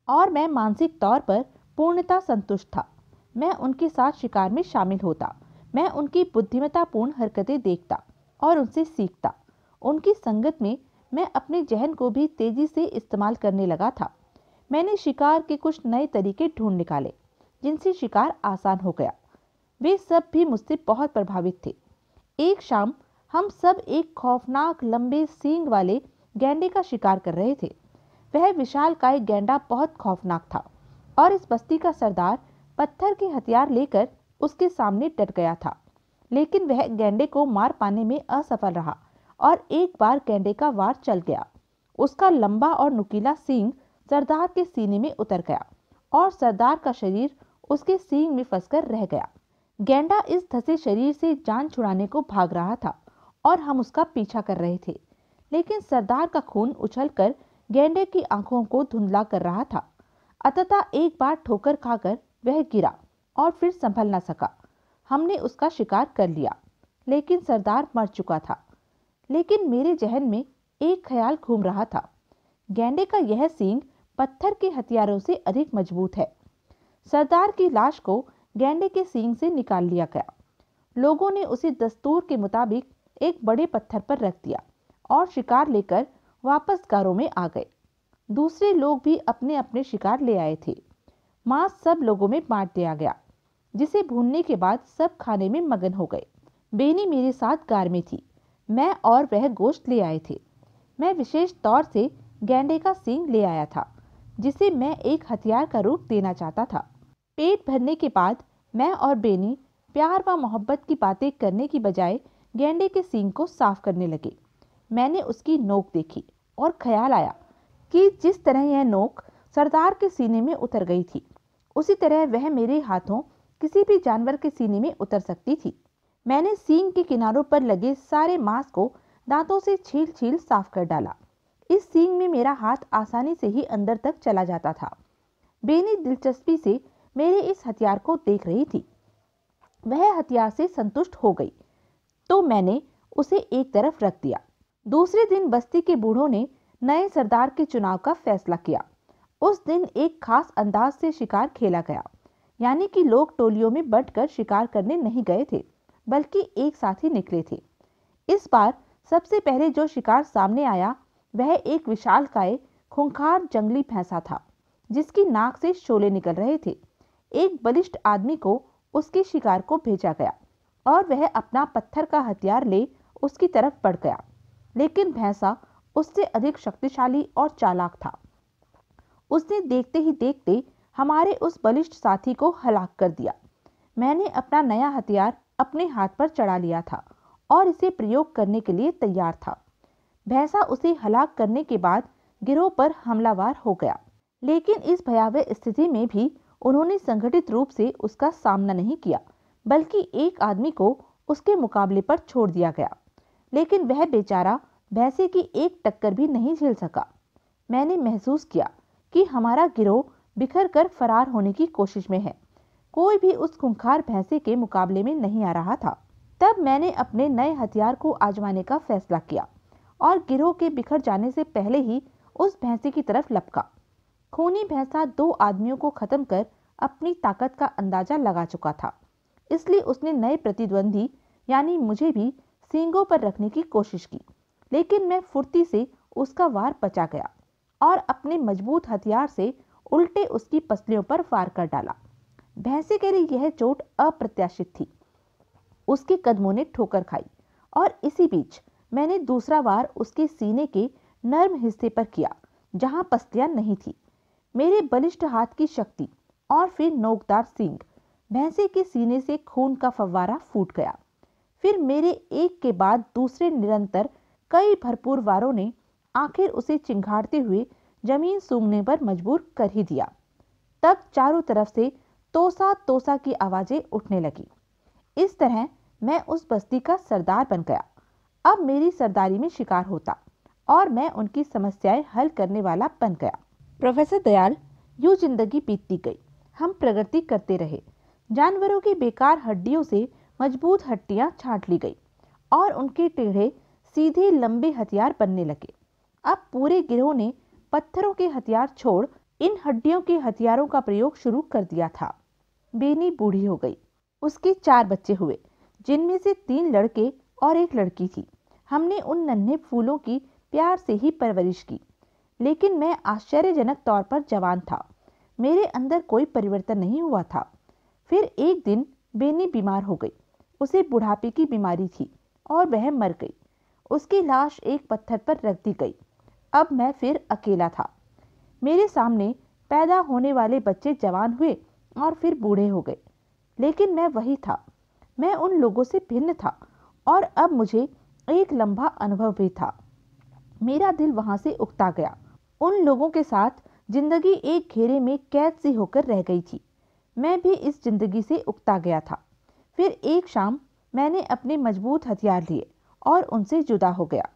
और मैं मानसिक तौर पर पूर्णतः संतुष्ट था। मैं उनके साथ शिकार में शामिल होता, मैं उनकी बुद्धिमत्तापूर्ण हरकतें देखता और उनसे सीखता। उनकी संगत में मैं अपने जहन को भी तेजी से इस्तेमाल करने लगा था। मैंने शिकार के कुछ नए तरीके ढूंढ निकाले जिनसे शिकार आसान हो गया। वे सब भी मुझसे बहुत प्रभावित थे। एक शाम हम सब एक खौफनाक लंबे सींग वाले गैंडे का शिकार कर रहे थे। वह विशालकाय गैंडा बहुत खौफनाक था और इस बस्ती का सरदार पत्थर के हथियार लेकर उसके सामने डट गया था। लेकिन वह गैंडे को मार पाने में असफल रहा और एक बार गैंडे का वार चल गया। उसका लंबा और नुकीला सींग सरदार के सीने में उतर गया और सरदार का शरीर उसके सींग में फंसकर रह गया। गैंडा इस धसे शरीर से जान छुड़ाने को भाग रहा था और हम उसका पीछा कर रहे थे, लेकिन सरदार का खून उछलकर गैंडे की आंखों को धुंधला कर रहा था। अंततः एक बार ठोकर खाकर वह गिरा और फिर संभल न सका। हमने उसका शिकार कर लिया, लेकिन सरदार मर चुका था। लेकिन मेरे जहन में एक ख्याल घूम रहा था। गैंडे का यह सींग पत्थर के हथियारों से अधिक मजबूत है। सरदार की लाश को गैंडे के सींग से निकाल लिया गया। लोगों ने उसे दस्तूर के मुताबिक एक बड़े पत्थर पर रख दिया और शिकार लेकर वापस गारों में आ गए। दूसरे लोग भी अपने अपने शिकार ले आए थे। मांस सब लोगों में बांट दिया गया, जिसे भूनने के बाद सब खाने में मगन हो गए। बेनी मेरे साथ गार में थी। मैं और वह गोश्त ले आए थे। मैं विशेष तौर से गैंडे का सींग ले आया था, जिसे मैं एक हथियार का रूप देना चाहता था। पेट भरने के बाद मैं और बेनी प्यार व मोहब्बत की बातें करने की बजाय गैंडे के सींग को साफ करने लगे। मैंने उसकी नोक देखी और ख्याल आया कि जिस तरह यह नोक सरदार के सीने में उतर गई थी, उसी तरह वह मेरे हाथों किसी भी जानवर के सीने में उतर सकती थी। मैंने सींग के किनारों पर लगे सारे मांस को दांतों से छील छील साफ कर डाला। इस सींग में मेरा हाथ आसानी से ही अंदर तक चला जाता था। बेनी दिलचस्पी से मेरे इस हथियार को देख रही थी। वह हथियार से संतुष्ट हो गई, तो मैंने उसे एक तरफ रख दिया। दूसरे दिन बस्ती के बूढ़ों ने नए सरदार के चुनाव का फैसला किया। उस दिन एक खास अंदाज से शिकार खेला गया, यानी कि लोग टोलियों में बंटकर शिकार करने नहीं गए थे, बल्कि एक साथ ही निकले थे। इस बार सबसे पहले जो शिकार सामने आया वह एक विशालकाय खूंखार जंगली भैंसा था, जिसकी नाक से शोले निकल रहे थे। एक बलिष्ठ आदमी को उसके शिकार को भेजा गया और वह अपना पत्थर का हथियार ले उसकी तरफ बढ़ गया, लेकिन भैंसा उससे अधिक शक्तिशाली और चालाक था। उसने देखते ही देखते हमारे उस बलिष्ठ साथी को हलाक कर दिया। मैंने अपना नया हथियार अपने हाथ पर चढ़ा लिया था और इसे प्रयोग करने के लिए तैयार था। भैंसा उसे हलाक करने के बाद गिरोह पर हमलावर हो गया, लेकिन इस भयावह स्थिति में भी उन्होंने संगठित रूप से उसका सामना नहीं किया, बल्कि एक आदमी को उसके मुकाबले पर छोड़ दिया गया। लेकिन वह बेचारा भैंसे की एक टक्कर भी नहीं झेल सका। मैंने महसूस किया कि हमारा गिरोह बिखर कर फरार होने की कोशिश में है। कोई भी उस खूंखार भैंसे के मुकाबले में नहीं आ रहा था। तब मैंने अपने नए हथियार को आजमाने का फैसला किया और गिरोह के बिखर जाने से पहले ही उस भैंसे की तरफ लपका। खूनी भैंसा 2 आदमियों को खत्म कर अपनी ताकत का अंदाजा लगा चुका था, इसलिए उसने नए प्रतिद्वंदी यानी मुझे भी सींगों पर रखने की कोशिश की, लेकिन मैं फुर्ती से उसका वार बचा गया और अपने मजबूत हथियार से उल्टे उसकी पसलियों पर वार कर डाला। भैंसे के लिए यह चोट अप्रत्याशित थी। उसके कदमों ने ठोकर खाई और इसी बीच मैंने दूसरा वार उसके सीने के नर्म हिस्से पर किया, जहां पसलियां नहीं थी। मेरे बलिष्ठ हाथ की शक्ति और फिर नोकदार सींग, भैंसे के सीने से खून का फव्वारा फूट गया। फिर मेरे एक के बाद दूसरे निरंतर कई भरपूर वारों ने आखिर उसे चिंघाड़ते हुए जमीन सूंघने पर मजबूर कर ही दिया। तब चारों तरफ से तोसा तोसा की आवाजें उठने लगी। इस तरह मैं उस बस्ती का सरदार बन गया। अब मेरी सरदारी में शिकार होता और मैं उनकी समस्याएं हल करने वाला बन गया। प्रोफेसर दयाल, यूं जिंदगी बीतती गई। हम प्रगति करते रहे। जानवरों की बेकार हड्डियों से मजबूत हड्डियां छांट ली गई और उनके टेढ़े सीधे लंबे हथियार बनने लगे। अब पूरे गिरोह ने पत्थरों के हथियार छोड़ इन हड्डियों के हथियारों का प्रयोग शुरू कर दिया था। बेनी बूढ़ी हो गई। उसके 4 बच्चे हुए, जिनमें से 3 लड़के और 1 लड़की थी। हमने उन नन्हे फूलों की प्यार से ही परवरिश की, लेकिन मैं आश्चर्यजनक तौर पर जवान था। मेरे अंदर कोई परिवर्तन नहीं हुआ था। फिर एक दिन बेनी बीमार हो गई। उसे बुढ़ापे की बीमारी थी और वह मर गई। उसकी लाश एक पत्थर पर रख दी गई। अब मैं फिर अकेला था। मेरे सामने पैदा होने वाले बच्चे जवान हुए और फिर बूढ़े हो गए, लेकिन मैं वही था। मैं उन लोगों से भिन्न था और अब मुझे एक लंबा अनुभव भी था। मेरा दिल वहां से उकता गया। उन लोगों के साथ जिंदगी एक घेरे में कैद सी होकर रह गई थी। मैं भी इस जिंदगी से उकता गया था। फिर एक शाम मैंने अपने मजबूत हथियार लिए और उनसे जुदा हो गया।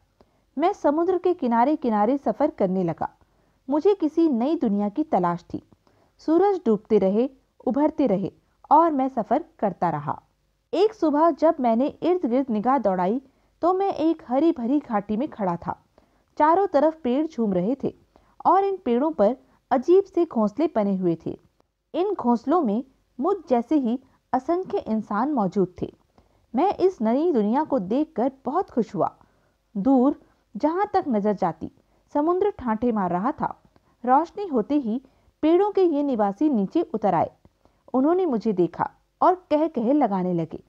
मैं समुद्र के किनारे किनारे सफर करने लगा। मुझे किसी नई दुनिया की तलाश थी। सूरज डूबते रहे, उभरते रहे और मैं सफर करता रहा। एक सुबह जब मैंने इर्द गिर्द निगाह दौड़ाई तो मैं एक हरी भरी घाटी में खड़ा था। चारों तरफ पेड़ झूम रहे थे और इन पेड़ों पर अजीब से घोंसले बने हुए थे। इन घोंसलों में मुझ जैसे ही असंख्य इंसान मौजूद थे। मैं इस नई दुनिया को देखकर बहुत खुश हुआ। दूर जहां तक नजर जाती समुद्र ठांठे मार रहा था। रोशनी होते ही पेड़ों के ये निवासी नीचे उतर आए। उन्होंने मुझे देखा और कह कह लगाने लगे।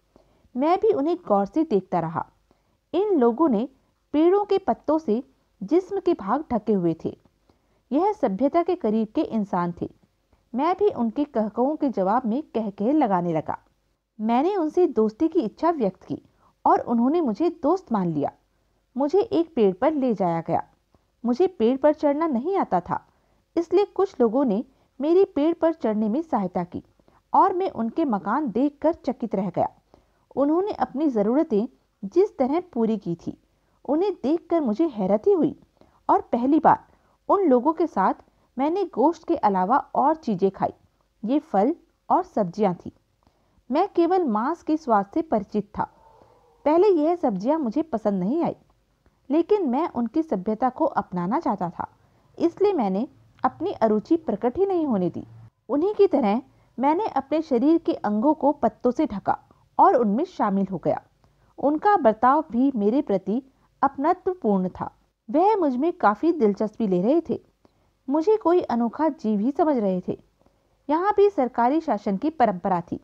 मैं भी उन्हें गौर से देखता रहा। इन लोगों ने पेड़ों के पत्तों से जिस्म के भाग ढके हुए थे। यह सभ्यता के करीब के इंसान थे। मैं भी उनके कहकहों के जवाब में कह कह लगाने लगा। मैंने उनसे दोस्ती की इच्छा व्यक्त की और उन्होंने मुझे दोस्त मान लिया। मुझे एक पेड़ पर ले जाया गया। मुझे पेड़ पर चढ़ना नहीं आता था, इसलिए कुछ लोगों ने मेरी पेड़ पर चढ़ने में सहायता की और मैं उनके मकान देखकर चकित रह गया। उन्होंने अपनी ज़रूरतें जिस तरह पूरी की थी, उन्हें देखकर मुझे हैरत ही हुई। और पहली बार उन लोगों के साथ मैंने गोश्त के अलावा और चीज़ें खाई। ये फल और सब्जियां थी। मैं केवल मांस के स्वाद से परिचित था। पहले यह सब्जियां मुझे पसंद नहीं आई, लेकिन मैं उनकी सभ्यता को अपनाना चाहता था, इसलिए मैंने अपनी अरुचि प्रकट ही नहीं होने दी। उन्हीं की तरह मैंने अपने शरीर के अंगों को पत्तों से ढका और उनमें शामिल हो गया। उनका बर्ताव भी मेरे प्रति अपनत्वपूर्ण था। वह मुझ में काफ़ी दिलचस्पी ले रहे थे। मुझे कोई अनोखा जीव ही समझ रहे थे। यहाँ भी सरकारी शासन की परंपरा थी।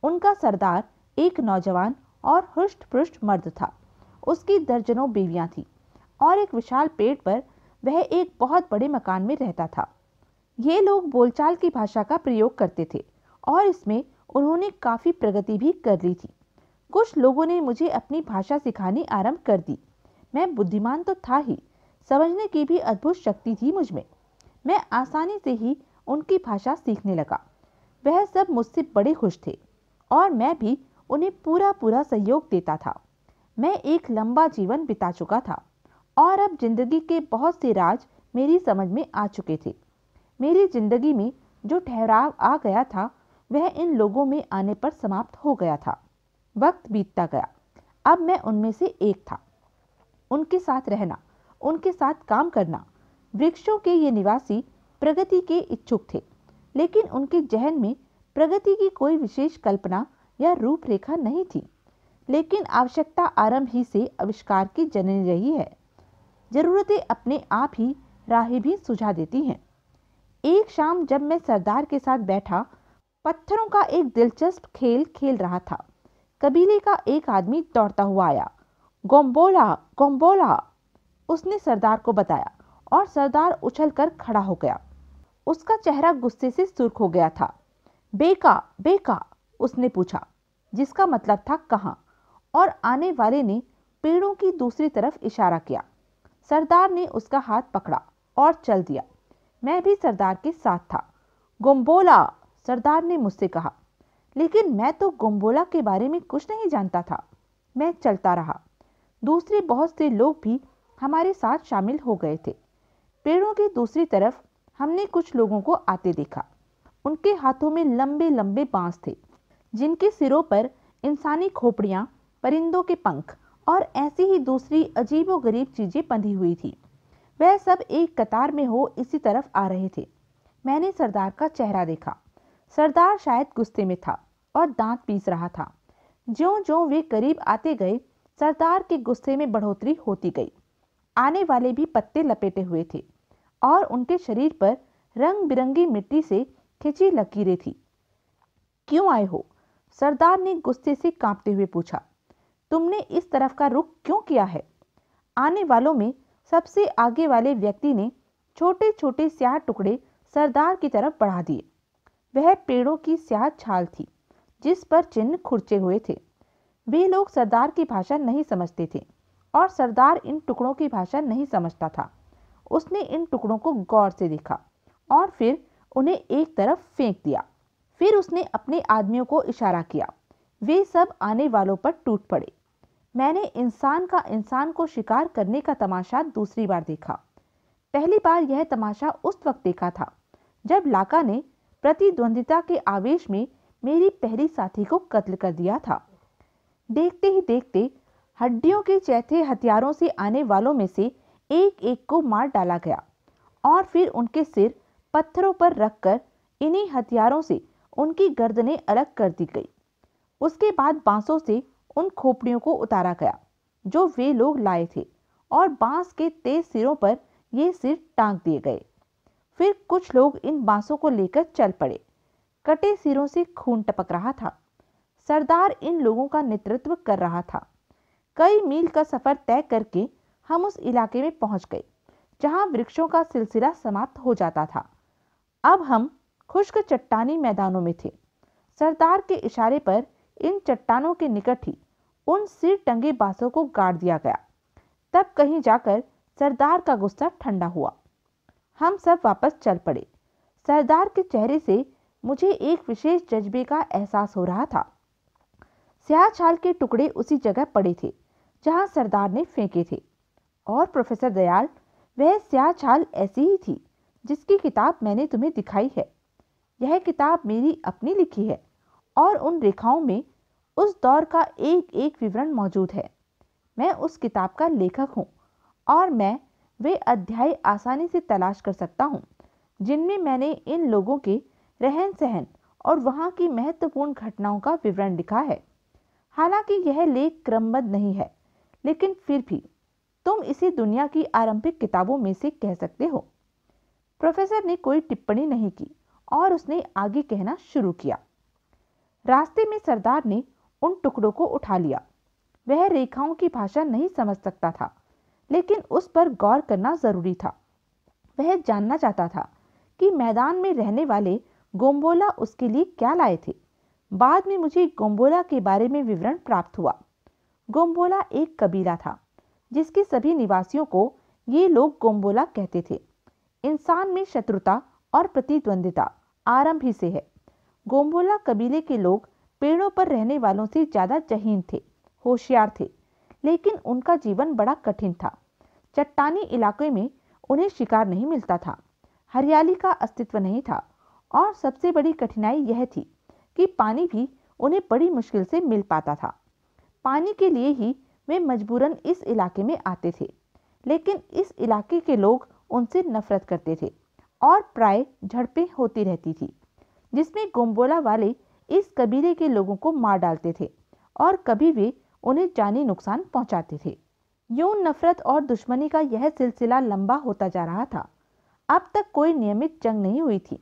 उनका सरदार एक नौजवान और हुष्ट-पुष्ट मर्द था। उसकी दर्जनों बीवियां थीं और एक विशाल पेड़ पर वह एक बहुत बड़े मकान में रहता था। ये लोग बोलचाल की भाषा का प्रयोग करते थे और इसमें उन्होंने काफ़ी प्रगति भी कर ली थी। कुछ लोगों ने मुझे अपनी भाषा सिखानी आरंभ कर दी। मैं बुद्धिमान तो था ही, समझने की भी अद्भुत शक्ति थी मुझ में। मैं आसानी से ही उनकी भाषा सीखने लगा। वह सब मुझसे बड़े खुश थे और मैं भी उन्हें पूरा पूरा सहयोग देता था। मैं एक लंबा जीवन बिता चुका था और अब जिंदगी के बहुत से राज मेरी समझ में आ चुके थे। मेरी जिंदगी में जो ठहराव आ गया था वह इन लोगों में आने पर समाप्त हो गया था। वक्त बीतता गया। अब मैं उनमें से एक था। उनके साथ रहना, उनके साथ काम करना। वृक्षों के ये निवासी प्रगति के इच्छुक थे, लेकिन उनके जहन में प्रगति की कोई विशेष कल्पना या रूपरेखा नहीं थी। लेकिन आवश्यकता आरंभ ही से आविष्कार की जननी रही है। जरूरतें अपने आप ही राहें भी सुझा देती हैं। एक शाम जब मैं सरदार के साथ बैठा पत्थरों का एक दिलचस्प खेल खेल रहा था, कबीले का एक आदमी दौड़ता हुआ आया। गोम्बोला, गोम्बोला, उसने सरदार को बताया और सरदार उछलकर खड़ा हो गया। उसका चेहरा गुस्से से सुर्ख हो गया था। बेका, बेका, उसने पूछा, जिसका मतलब था कहाँ, और आने वाले ने पेड़ों की दूसरी तरफ इशारा किया। सरदार ने उसका हाथ पकड़ा और चल दिया। मैं भी सरदार के साथ था। गोम्बोला, सरदार ने मुझसे कहा, लेकिन मैं तो गोम्बोला के बारे में कुछ नहीं जानता था। मैं चलता रहा। दूसरे बहुत से लोग भी हमारे साथ शामिल हो गए थे। पेड़ों की दूसरी तरफ हमने कुछ लोगों को आते देखा। उनके हाथों में लंबे लंबे बांस थे, जिनके सिरों पर इंसानी खोपड़ियां, परिंदों के पंख और ऐसी ही दूसरी अजीबोगरीब चीजें बंधी हुई थी। वह सब एक कतार में हो इसी तरफ आ रहे थे। मैंने सरदार का चेहरा देखा। सरदार शायद गुस्से में था और दांत पीस रहा था। ज्यों-ज्यों वे करीब आते गए, सरदार के गुस्से में बढ़ोतरी होती गई। आने वाले भी पत्ते लपेटे हुए थे और उनके शरीर पर रंग बिरंगी मिट्टी से खिंची लकीरें थी। क्यों आए हो? सरदार ने गुस्से से कांपते हुए पूछा। तुमने इस तरफ का रुख क्यों किया है? आने वालों में सबसे आगे वाले व्यक्ति ने छोटे छोटे स्याह टुकड़े सरदार की तरफ बढ़ा दिए। वह पेड़ों की स्याह छाल थी जिस पर चिन्ह खुरचे हुए थे। वे लोग सरदार की भाषा नहीं समझते थे और सरदार इन टुकड़ों की भाषा नहीं समझता था। उसने इन टुकड़ों को गौर से देखा और फिर उन्हें एक तरफ फेंक दिया। फिर उसने अपने आदमियों को इशारा किया। वे सब आने वालों पर टूट पड़े। मैंने इंसान का इंसान को शिकार करने का तमाशा दूसरी बार देखा। पहली बार यह तमाशा उस वक्त देखा था जब लाका ने प्रतिद्वंदिता के आवेश में मेरी पहली साथी को कत्ल कर दिया था। देखते ही देखते हड्डियों के चौथे हथियारों से आने वालों में से एक एक को मार डाला गया और फिर उनके सिर पत्थरों पर रखकर इन्हीं हथियारों से उनकी गर्दनें अलग कर दी गई। उसके बाद बांसों से उन खोपड़ियों को उतारा गया जो वे लोग लाए थे और बांस के तेज सिरों पर ये सिर टांग दिए गए। फिर कुछ लोग इन बांसों को लेकर चल पड़े। कटे सिरों से खून टपक रहा था। सरदार इन लोगों का नेतृत्व कर रहा था। कई मील का सफर तय करके हम उस इलाके में पहुंच गए जहां वृक्षों का सिलसिला समाप्त हो जाता था। अब हम खुश्क चट्टानी मैदानों में थे। सरदार के इशारे पर इन चट्टानों के निकट ही उन सिर टंगे बांसों को गाड़ दिया गया। तब कहीं जाकर सरदार का गुस्सा ठंडा हुआ। हम सब वापस चल पड़े। सरदार के चेहरे से मुझे एक विशेष जज्बे का एहसास हो रहा था। स्याह छाल के टुकड़े उसी जगह पड़े थे जहां सरदार ने फेंके थे। और प्रोफेसर दयाल, वह स्याह छाल ऐसी ही थी जिसकी किताब मैंने तुम्हें दिखाई है। यह किताब मेरी अपनी लिखी है और उन रेखाओं में उस दौर का एक एक विवरण मौजूद है। मैं उस किताब का लेखक हूँ और मैं वे अध्याय आसानी से तलाश कर सकता हूँ जिनमें मैंने इन लोगों के रहन सहन और वहाँ की महत्वपूर्ण घटनाओं का विवरण लिखा है। हालांकि यह लेख क्रमबद्ध नहीं है, लेकिन फिर भी तुम इसे दुनिया की आरंभिक किताबों में से कह सकते हो। प्रोफेसर ने कोई टिप्पणी नहीं की और उसने आगे कहना शुरू किया। रास्ते में सरदार ने उन टुकड़ों को उठा लिया। वह रेखाओं की भाषा नहीं समझ सकता था, लेकिन उस पर गौर करना जरूरी था। वह जानना चाहता था कि मैदान में रहने वाले गोम्बोला उसके लिए क्या लाए थे। बाद में मुझे गोम्बोला के बारे में विवरण प्राप्त हुआ। गोम्बोला एक कबीला था जिसके सभी निवासियों को ये लोग गोम्बोला कहते थे। इंसान में शत्रुता और प्रतिद्वंदिता आरंभ ही से है। गोम्बोला कबीले के लोग पेड़ों पर रहने वालों से ज्यादा जहीन थे, होशियार थे, लेकिन उनका जीवन बड़ा कठिन था। चट्टानी इलाके में उन्हें शिकार नहीं मिलता था, हरियाली का अस्तित्व नहीं था और सबसे बड़ी कठिनाई यह थी कि पानी भी उन्हें बड़ी मुश्किल से मिल पाता था। पानी के लिए ही वे मजबूरन इस इलाके में आते थे, लेकिन इस इलाके के लोग उनसे नफरत करते थे और प्राय झड़पें होती रहती थी जिसमें गोम्बोला वाले इस कबीले के लोगों को मार डालते थे और कभी वे उन्हें जानी नुकसान पहुंचाते थे। यूं नफरत और दुश्मनी का यह सिलसिला लंबा होता जा रहा था। अब तक कोई नियमित जंग नहीं हुई थी,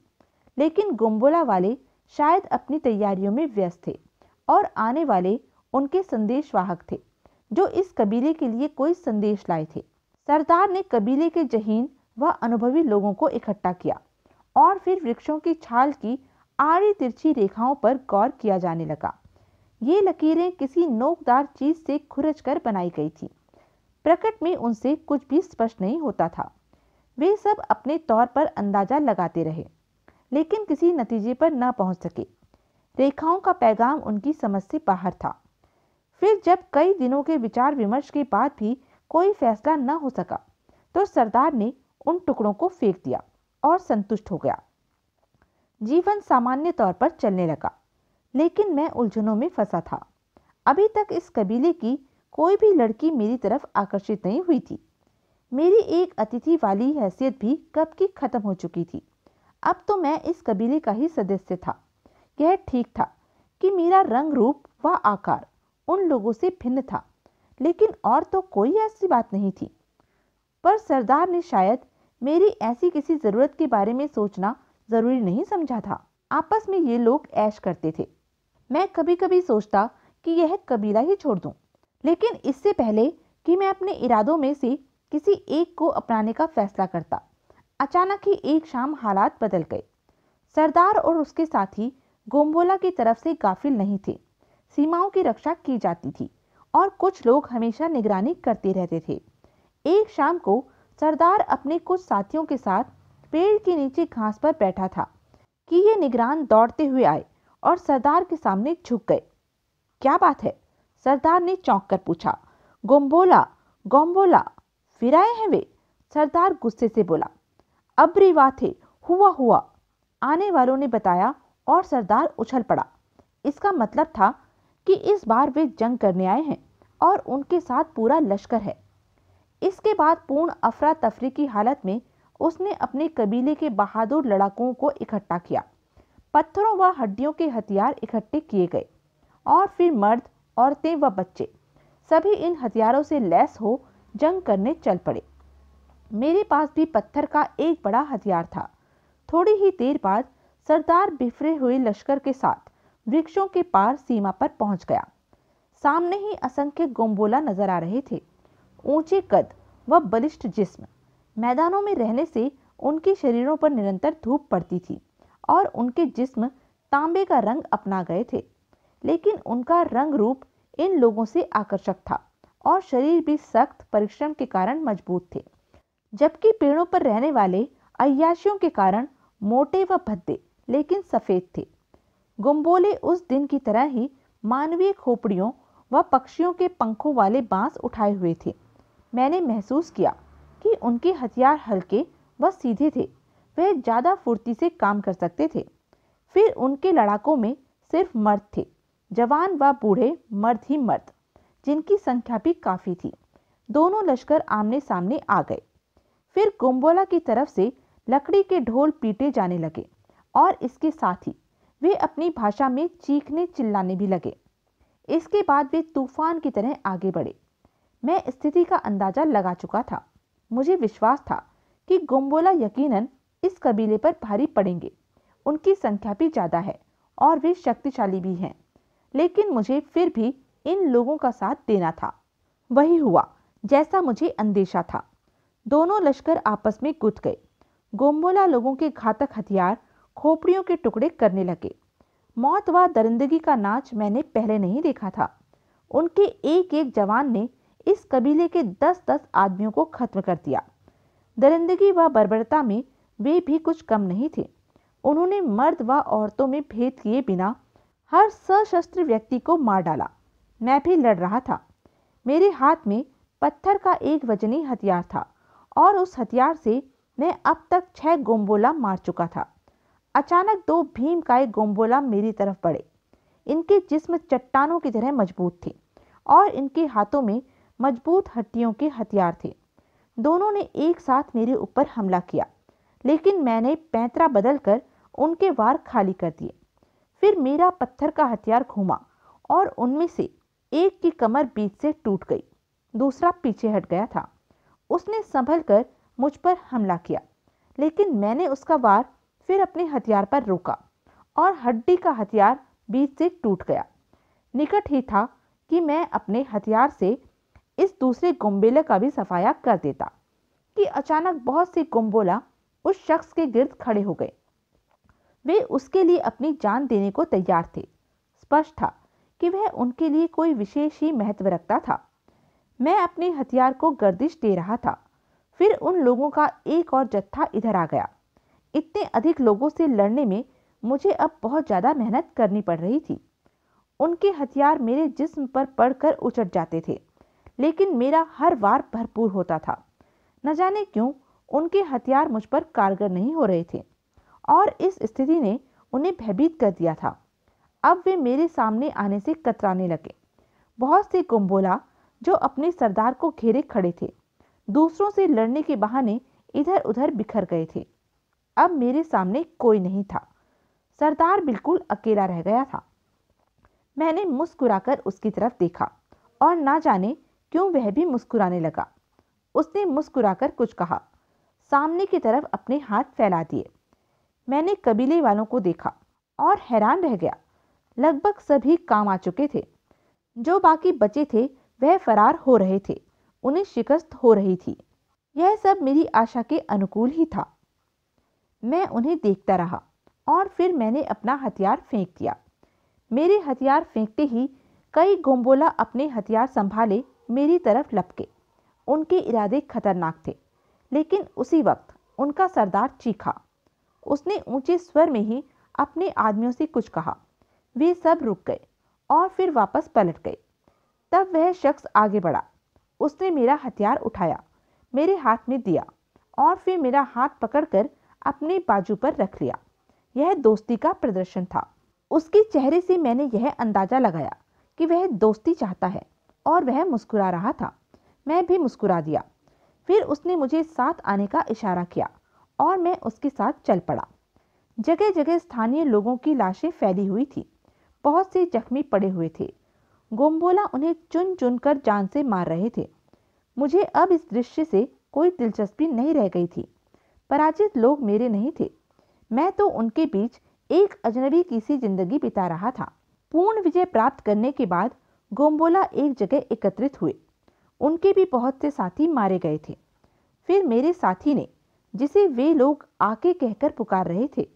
लेकिन गोम्बोला वाले शायद अपनी तैयारियों में व्यस्त थे और आने वाले उनके संदेशवाहक थे जो इस कबीले के लिए कोई संदेश लाए थे। सरदार ने कबीले के जहीन व अनुभवी लोगों को इकट्ठा किया और फिर वृक्षों की छाल की आड़ी तिरछी रेखाओं पर गौर किया जाने लगा। ये लकीरें किसी नोकदार चीज से खुरच कर बनाई गई थी। प्रकट में उनसे कुछ भी स्पष्ट नहीं होता था। वे सब अपने तौर पर अंदाजा लगाते रहे, लेकिन किसी नतीजे पर न पहुंच सके। रेखाओं का पैगाम उनकी समझ से बाहर था। फिर जब कई दिनों के विचार विमर्श के बाद भी कोई फैसला न हो सका, तो सरदार ने उन टुकड़ों को फेंक दिया और संतुष्ट हो गया। जीवन सामान्य तौर पर चलने लगा, लेकिन मैं उलझनों में फंसा था। अभी तक इस कबीले की कोई भी लड़की मेरी तरफ आकर्षित नहीं हुई थी। मेरी एक अतिथि वाली हैसियत भी कब की खत्म हो चुकी थी। अब तो मैं इस कबीले का ही सदस्य था। यह ठीक था कि मेरा रंग रूप व आकार उन लोगों से भिन्न था, लेकिन और तो कोई ऐसी बात नहीं थी। पर सरदार ने शायद मेरी ऐसी किसी जरूरत के बारे में सोचना जरूरी नहीं समझा था। आपस में ये लोग ऐश करते थे। मैं कभी कभी सोचता कि यह कबीला ही छोड़ दूं, लेकिन इससे पहले कि मैं अपने इरादों में से किसी एक को अपनाने का फैसला करता, अचानक ही एक शाम हालात बदल गए। सरदार और उसके साथी गोम्बोला की तरफ से गाफिल नहीं थे। सीमाओं की रक्षा की जाती थी और कुछ लोग हमेशा निगरानी करते रहते थे। एक शाम को सरदार अपने कुछ साथियों के साथ पेड़ के नीचे घास पर बैठा था कि ये निगरान दौड़ते हुए आए और सरदार के सामने झुक गए। क्या बात है? सरदार ने चौंक कर पूछा। गोम्बोला, गोम्बोला, फिर आए हैं वे? सरदार गुस्से से बोला। अब्री वाथे, हुआ। आने वालों ने बताया और सरदार उछल पड़ा। इसका मतलब था कि इस बार वे जंग करने आए हैं और उनके साथ पूरा लश्कर है। इसके बाद पूर्ण अफरा तफरी की हालत में उसने अपने कबीले के बहादुर लड़ाकों को इकट्ठा किया। पत्थरों व हड्डियों के हथियार इकट्ठे किए गए और फिर मर्द, औरतें व बच्चे सभी इन हथियारों से लैस हो जंग करने चल पड़े। मेरे पास भी पत्थर का एक बड़ा हथियार था। थोड़ी ही देर बाद सरदार बिखरे हुए लश्कर के साथ वृक्षों के पार सीमा पर पहुंच गया। सामने ही असंख्य गोम्बोला नजर आ रहे थे। ऊंचे कद व बलिष्ठ जिस्म। मैदानों में रहने से उनके शरीरों पर निरंतर धूप पड़ती थी और उनके जिस्म तांबे का रंग अपना गए थे, लेकिन उनका रंग रूप इन लोगों से आकर्षक था और शरीर भी सख्त परिश्रम के कारण मजबूत थे, जबकि पेड़ों पर रहने वाले अय्याशियों के कारण मोटे व भद्दे लेकिन सफेद थे। गुम्बोले उस दिन की तरह ही मानवीय खोपड़ियों व पक्षियों के पंखों वाले बांस उठाए हुए थे। मैंने महसूस किया कि उनके हथियार हल्के व सीधे थे। वह ज्यादा फुर्ती से काम कर सकते थे। फिर उनके लड़ाकों में सिर्फ मर्द थे, जवान व बूढ़े मर्द ही मर्द, जिनकी संख्या भी काफी थी। दोनों लश्कर आमने सामने आ गए। फिर गुम्बोला की तरफ से लकड़ी के ढोल पीटे जाने लगे और इसके साथ ही वे अपनी भाषा में चीखने चिल्लाने भी लगे। इसके बाद वे तूफान की तरह आगे बढ़े। मैं स्थिति का अंदाजा लगा चुका था। मुझे विश्वास था कि गुम्बोला यकीनन इस कबीले पर भारी पड़ेंगे। उनकी संख्या भी ज्यादा है और वे शक्तिशाली भी हैं, लेकिन मुझे फिर भी इन लोगों का साथ देना था। वही हुआ जैसा मुझे अंदेशा था। दोनों लश्कर आपस में गुथ गए। गोम्बोला लोगों के घातक हथियार खोपड़ियों के टुकड़े करने लगे। मौत व दरिंदगी का नाच मैंने पहले नहीं देखा था। उनके एक एक जवान ने इस कबीले के 10-10 आदमियों को खत्म कर दिया। दरिंदगी व बर्बरता में वे भी कुछ कम नहीं थे। उन्होंने मर्द व औरतों में भेद किए बिना हर सशस्त्र व्यक्ति को मार डाला। मैं भी लड़ रहा था। मेरे हाथ में पत्थर का एक वजनी हथियार था और उस हथियार से मैं अब तक 6 गोम्बोला मार चुका था। अचानक 2 भीमकाय गोम्बोला मेरी तरफ बढ़े। इनके जिस्म चट्टानों की तरह मजबूत थे और इनके हाथों में मजबूत हड्डियों के हथियार थे। दोनों ने एक साथ मेरे ऊपर हमला किया, लेकिन मैंने पैंतरा बदलकर उनके वार खाली कर दिए। फिर मेरा पत्थर का हथियार घूमा और उनमें से एक की कमर बीच से टूट गई। दूसरा पीछे हट गया था। उसने संभल कर मुझ पर हमला किया, लेकिन मैंने उसका वार फिर अपने हथियार पर रोका और हड्डी का हथियार बीच से टूट गया। निकट ही था कि मैं अपने हथियार से इस दूसरे गोम्बोले का भी सफाया कर देता कि अचानक बहुत से गोम्बोला उस शख्स के गिर्द खड़े हो गए। वे उसके लिए अपनी जान देने को तैयार थे। स्पष्ट था कि वह उनके लिए कोई विशेष ही महत्व रखता था। मैं अपने हथियार को गर्दिश दे रहा था। फिर उन लोगों का एक और जत्था इधर आ गया। इतने अधिक लोगों से लड़ने में मुझे अब बहुत ज्यादा मेहनत करनी पड़ रही थी। उनके हथियार मेरे जिस्म पर पड़कर उचट जाते थे, लेकिन मेरा हर वार भरपूर होता था। न जाने क्यों उनके हथियार मुझ पर कारगर नहीं हो रहे थे और इस स्थिति ने उन्हें भयभीत कर दिया था। अब वे मेरे सामने आने से कतराने लगे। बहुत से गोम्बोला जो अपने सरदार को घेरे खड़े थे, दूसरों से लड़ने के बहाने इधर उधर बिखर गए थे। अब मेरे सामने कोई नहीं था। सरदार बिल्कुल अकेला रह गया था। मैंने मुस्कुराकर उसकी तरफ देखा और ना जाने क्यों वह भी मुस्कुराने लगा। उसने मुस्कुराकर कुछ कहा, सामने की तरफ अपने हाथ फैला दिए। मैंने कबीले वालों को देखा और हैरान रह गया। लगभग सभी काम आ चुके थे। जो बाकी बचे थे वह फरार हो रहे थे। उन्हें शिकस्त हो रही थी। यह सब मेरी आशा के अनुकूल ही था। मैं उन्हें देखता रहा और फिर मैंने अपना हथियार फेंक दिया। मेरे हथियार फेंकते ही कई गोम्बोला अपने हथियार संभाले मेरी तरफ लपके। उनके इरादे खतरनाक थे, लेकिन उसी वक्त उनका सरदार चीखा। उसने ऊंचे स्वर में ही अपने आदमियों से कुछ कहा। वे सब रुक गए और फिर वापस पलट गए। तब वह शख्स आगे बढ़ा। उसने मेरा हथियार उठाया, मेरे हाथ में दिया और फिर मेरा हाथ पकड़कर अपने बाजू पर रख लिया। यह दोस्ती का प्रदर्शन था। उसके चेहरे से मैंने यह अंदाजा लगाया कि वह दोस्ती चाहता है और वह मुस्कुरा रहा था। मैं भी मुस्कुरा दिया। फिर उसने मुझे साथ आने का इशारा किया और मैं उसके साथ चल पड़ा। जगह जगह स्थानीय लोगों की लाशें फैली हुई थी। बहुत से जख्मी पड़े हुए थे। गोम्बोला उन्हें चुन चुन कर जान से मार रहे थे। मुझे अब इस दृश्य से कोई दिलचस्पी नहीं रह गई थी। पराजित लोग मेरे नहीं थे। मैं तो उनके बीच एक अजनबी की सी जिंदगी बिता रहा था। पूर्ण विजय प्राप्त करने के बाद गोम्बोला एक जगह एकत्रित हुए। उनके भी बहुत से साथी मारे गए थे। फिर मेरे साथी ने, जिसे वे लोग आके कहकर पुकार रहे थे,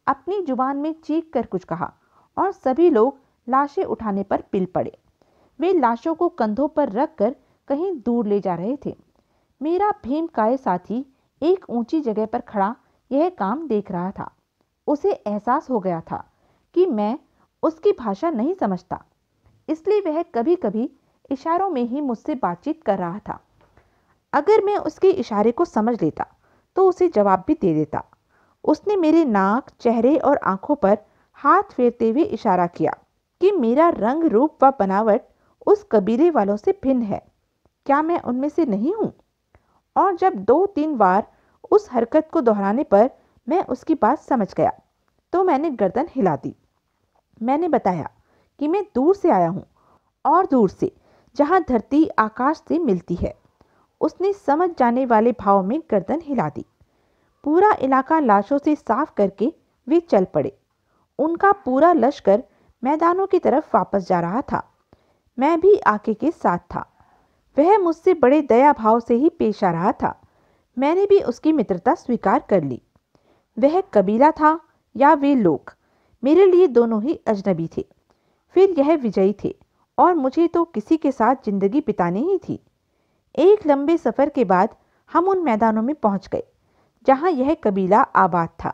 अपनी जुबान में चीख कर कुछ कहा और सभी लोग लाशें उठाने पर पिल पड़े। वे लाशों को कंधों पर रखकर कहीं दूर ले जा रहे थे। मेरा भीमकाय साथी एक ऊंची जगह पर खड़ा यह काम देख रहा था। उसे एहसास हो गया था कि मैं उसकी भाषा नहीं समझता, इसलिए वह कभी कभी इशारों में ही मुझसे बातचीत कर रहा था। अगर मैं उसके इशारे को समझ लेता तो उसे जवाब भी दे देता। उसने मेरे नाक, चेहरे और आंखों पर हाथ फेरते हुए इशारा किया कि मेरा रंग, रूप व बनावट उस कबीले वालों से भिन्न है। क्या मैं उनमें से नहीं हूँ? और जब 2-3 बार उस हरकत को दोहराने पर मैं उसकी बात समझ गया तो मैंने गर्दन हिला दी। मैंने बताया कि मैं दूर से आया हूँ, और दूर से, जहाँ धरती आकाश से मिलती है। उसने समझ जाने वाले भाव में गर्दन हिला दी। पूरा इलाका लाशों से साफ करके वे चल पड़े। उनका पूरा लश्कर मैदानों की तरफ वापस जा रहा था। मैं भी आके के साथ था। वह मुझसे बड़े दया भाव से ही पेश आ रहा था। मैंने भी उसकी मित्रता स्वीकार कर ली। वह कबीला था या वे लोग, मेरे लिए दोनों ही अजनबी थे। फिर यह विजयी थे और मुझे तो किसी के साथ जिंदगी बितानी ही थी। एक लंबे सफर के बाद हम उन मैदानों में पहुंच गए जहां यह कबीला आबाद था।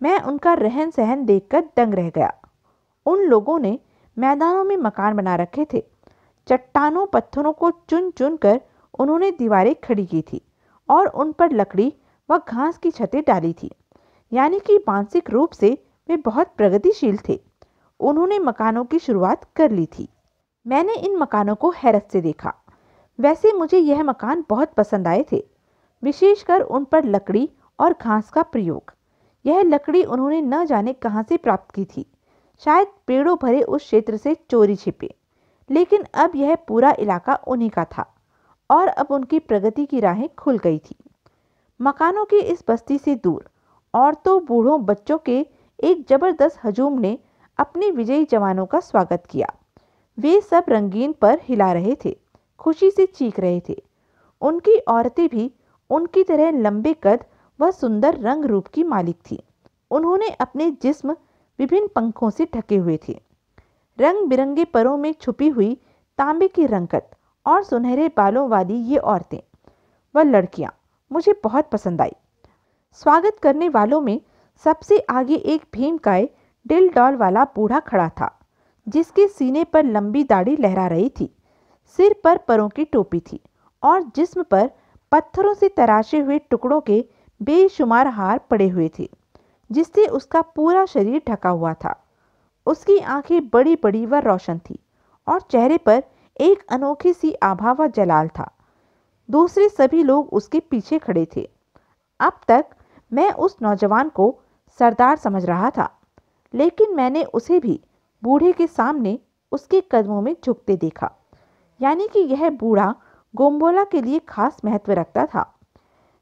मैं उनका रहन सहन देखकर दंग रह गया। उन लोगों ने मैदानों में मकान बना रखे थे। चट्टानों, पत्थरों को चुन चुन कर उन्होंने दीवारें खड़ी की थी और उन पर लकड़ी व घास की छतें डाली थी। यानी कि मानसिक रूप से वे बहुत प्रगतिशील थे। उन्होंने मकानों की शुरुआत कर ली थी। मैंने इन मकानों को हैरत से देखा। वैसे मुझे यह मकान बहुत पसंद आए थे, विशेषकर उन पर लकड़ी और घास का प्रयोग। यह लकड़ी उन्होंने न जाने कहां से प्राप्त की थी, शायद पेड़ों भरे उस क्षेत्र से चोरी छिपे। लेकिन अब यह पूरा इलाका उन्हीं का था और अब उनकी प्रगति की राहें खुल गई थी। मकानों की इस बस्ती से दूर औरतों, बूढ़ों, बच्चों के एक जबरदस्त हजूम ने अपने विजयी जवानों का स्वागत किया। वे सब रंगीन पर हिला रहे थे, खुशी से चीख रहे थे। उनकी औरतें भी उनकी तरह लंबे कद व सुंदर रंग रूप की मालिक थीं। उन्होंने अपने जिस्म विभिन्न पंखों से ढके हुए थे। रंग बिरंगे परों में छुपी हुई तांबे की रंगत और सुनहरे बालों वाली ये औरतें व लड़कियां मुझे बहुत पसंद आई। स्वागत करने वालों में सबसे आगे एक भीमकाय डिल डॉल वाला बूढ़ा खड़ा था, जिसके सीने पर लंबी दाढ़ी लहरा रही थी। सिर पर परों की टोपी थी और जिस्म पर पत्थरों से तराशे हुए टुकड़ों के बेशुमार हार पड़े हुए थे, जिससे उसका पूरा शरीर ढका हुआ था। उसकी आंखें बड़ी बड़ी व रोशन थी और चेहरे पर एक अनोखी सी आभा व जलाल था। दूसरे सभी लोग उसके पीछे खड़े थे। अब तक मैं उस नौजवान को सरदार समझ रहा था, लेकिन मैंने उसे भी बूढ़े के सामने उसके कदमों में झुकते देखा। यानी कि यह बूढ़ा गोम्बोला के लिए खास महत्व रखता था।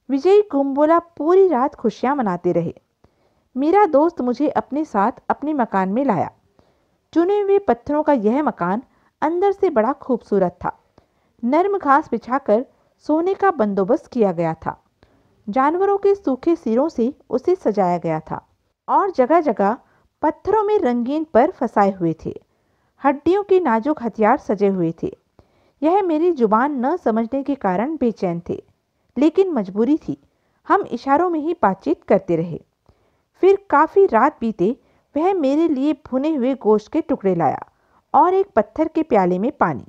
विजयी गोम्बोला पूरी रात खुशियां मनाते रहे। मेरा दोस्त मुझे अपने साथ अपने मकान में लाया। चुने हुए पत्थरों का यह मकान अंदर से बड़ा खूबसूरत था। नर्म घास बिछाकर सोने का बंदोबस्त किया गया था। जानवरों के सूखे सिरों से उसे सजाया गया था और जगह जगह पत्थरों में रंगीन पर फंसाए हुए थे। हड्डियों के नाजुक हथियार सजे हुए थे। यह मेरी जुबान न समझने के कारण बेचैन थे, लेकिन मजबूरी थी। हम इशारों में ही बातचीत करते रहे। फिर काफ़ी रात बीते वह मेरे लिए भुने हुए गोश्त के टुकड़े लाया और एक पत्थर के प्याले में पानी।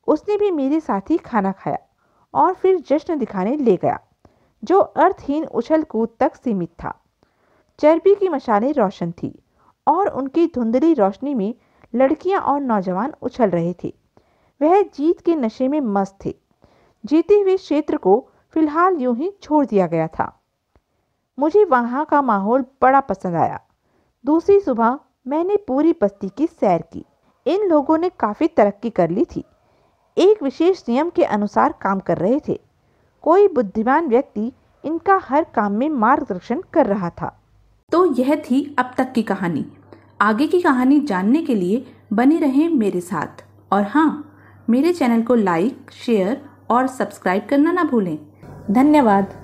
उसने भी मेरे साथ ही खाना खाया और फिर जश्न दिखाने ले गया, जो अर्थहीन उछल कूद तक सीमित था। चर्बी की मशालें रोशन थी और उनकी धुंधली रोशनी में लड़कियां और नौजवान उछल रहे थे। वह जीत के नशे में मस्त थे। जीते हुए क्षेत्र को फिलहाल यूं ही छोड़ दिया गया था। मुझे वहाँ का माहौल बड़ा पसंद आया। दूसरी सुबह मैंने पूरी बस्ती की सैर की। इन लोगों ने काफ़ी तरक्की कर ली थी। एक विशेष नियम के अनुसार काम कर रहे थे। कोई बुद्धिमान व्यक्ति इनका हर काम में मार्गदर्शन कर रहा था। तो यह थी अब तक की कहानी। आगे की कहानी जानने के लिए बने रहें मेरे साथ। और हाँ, मेरे चैनल को लाइक, शेयर और सब्सक्राइब करना ना भूलें। धन्यवाद।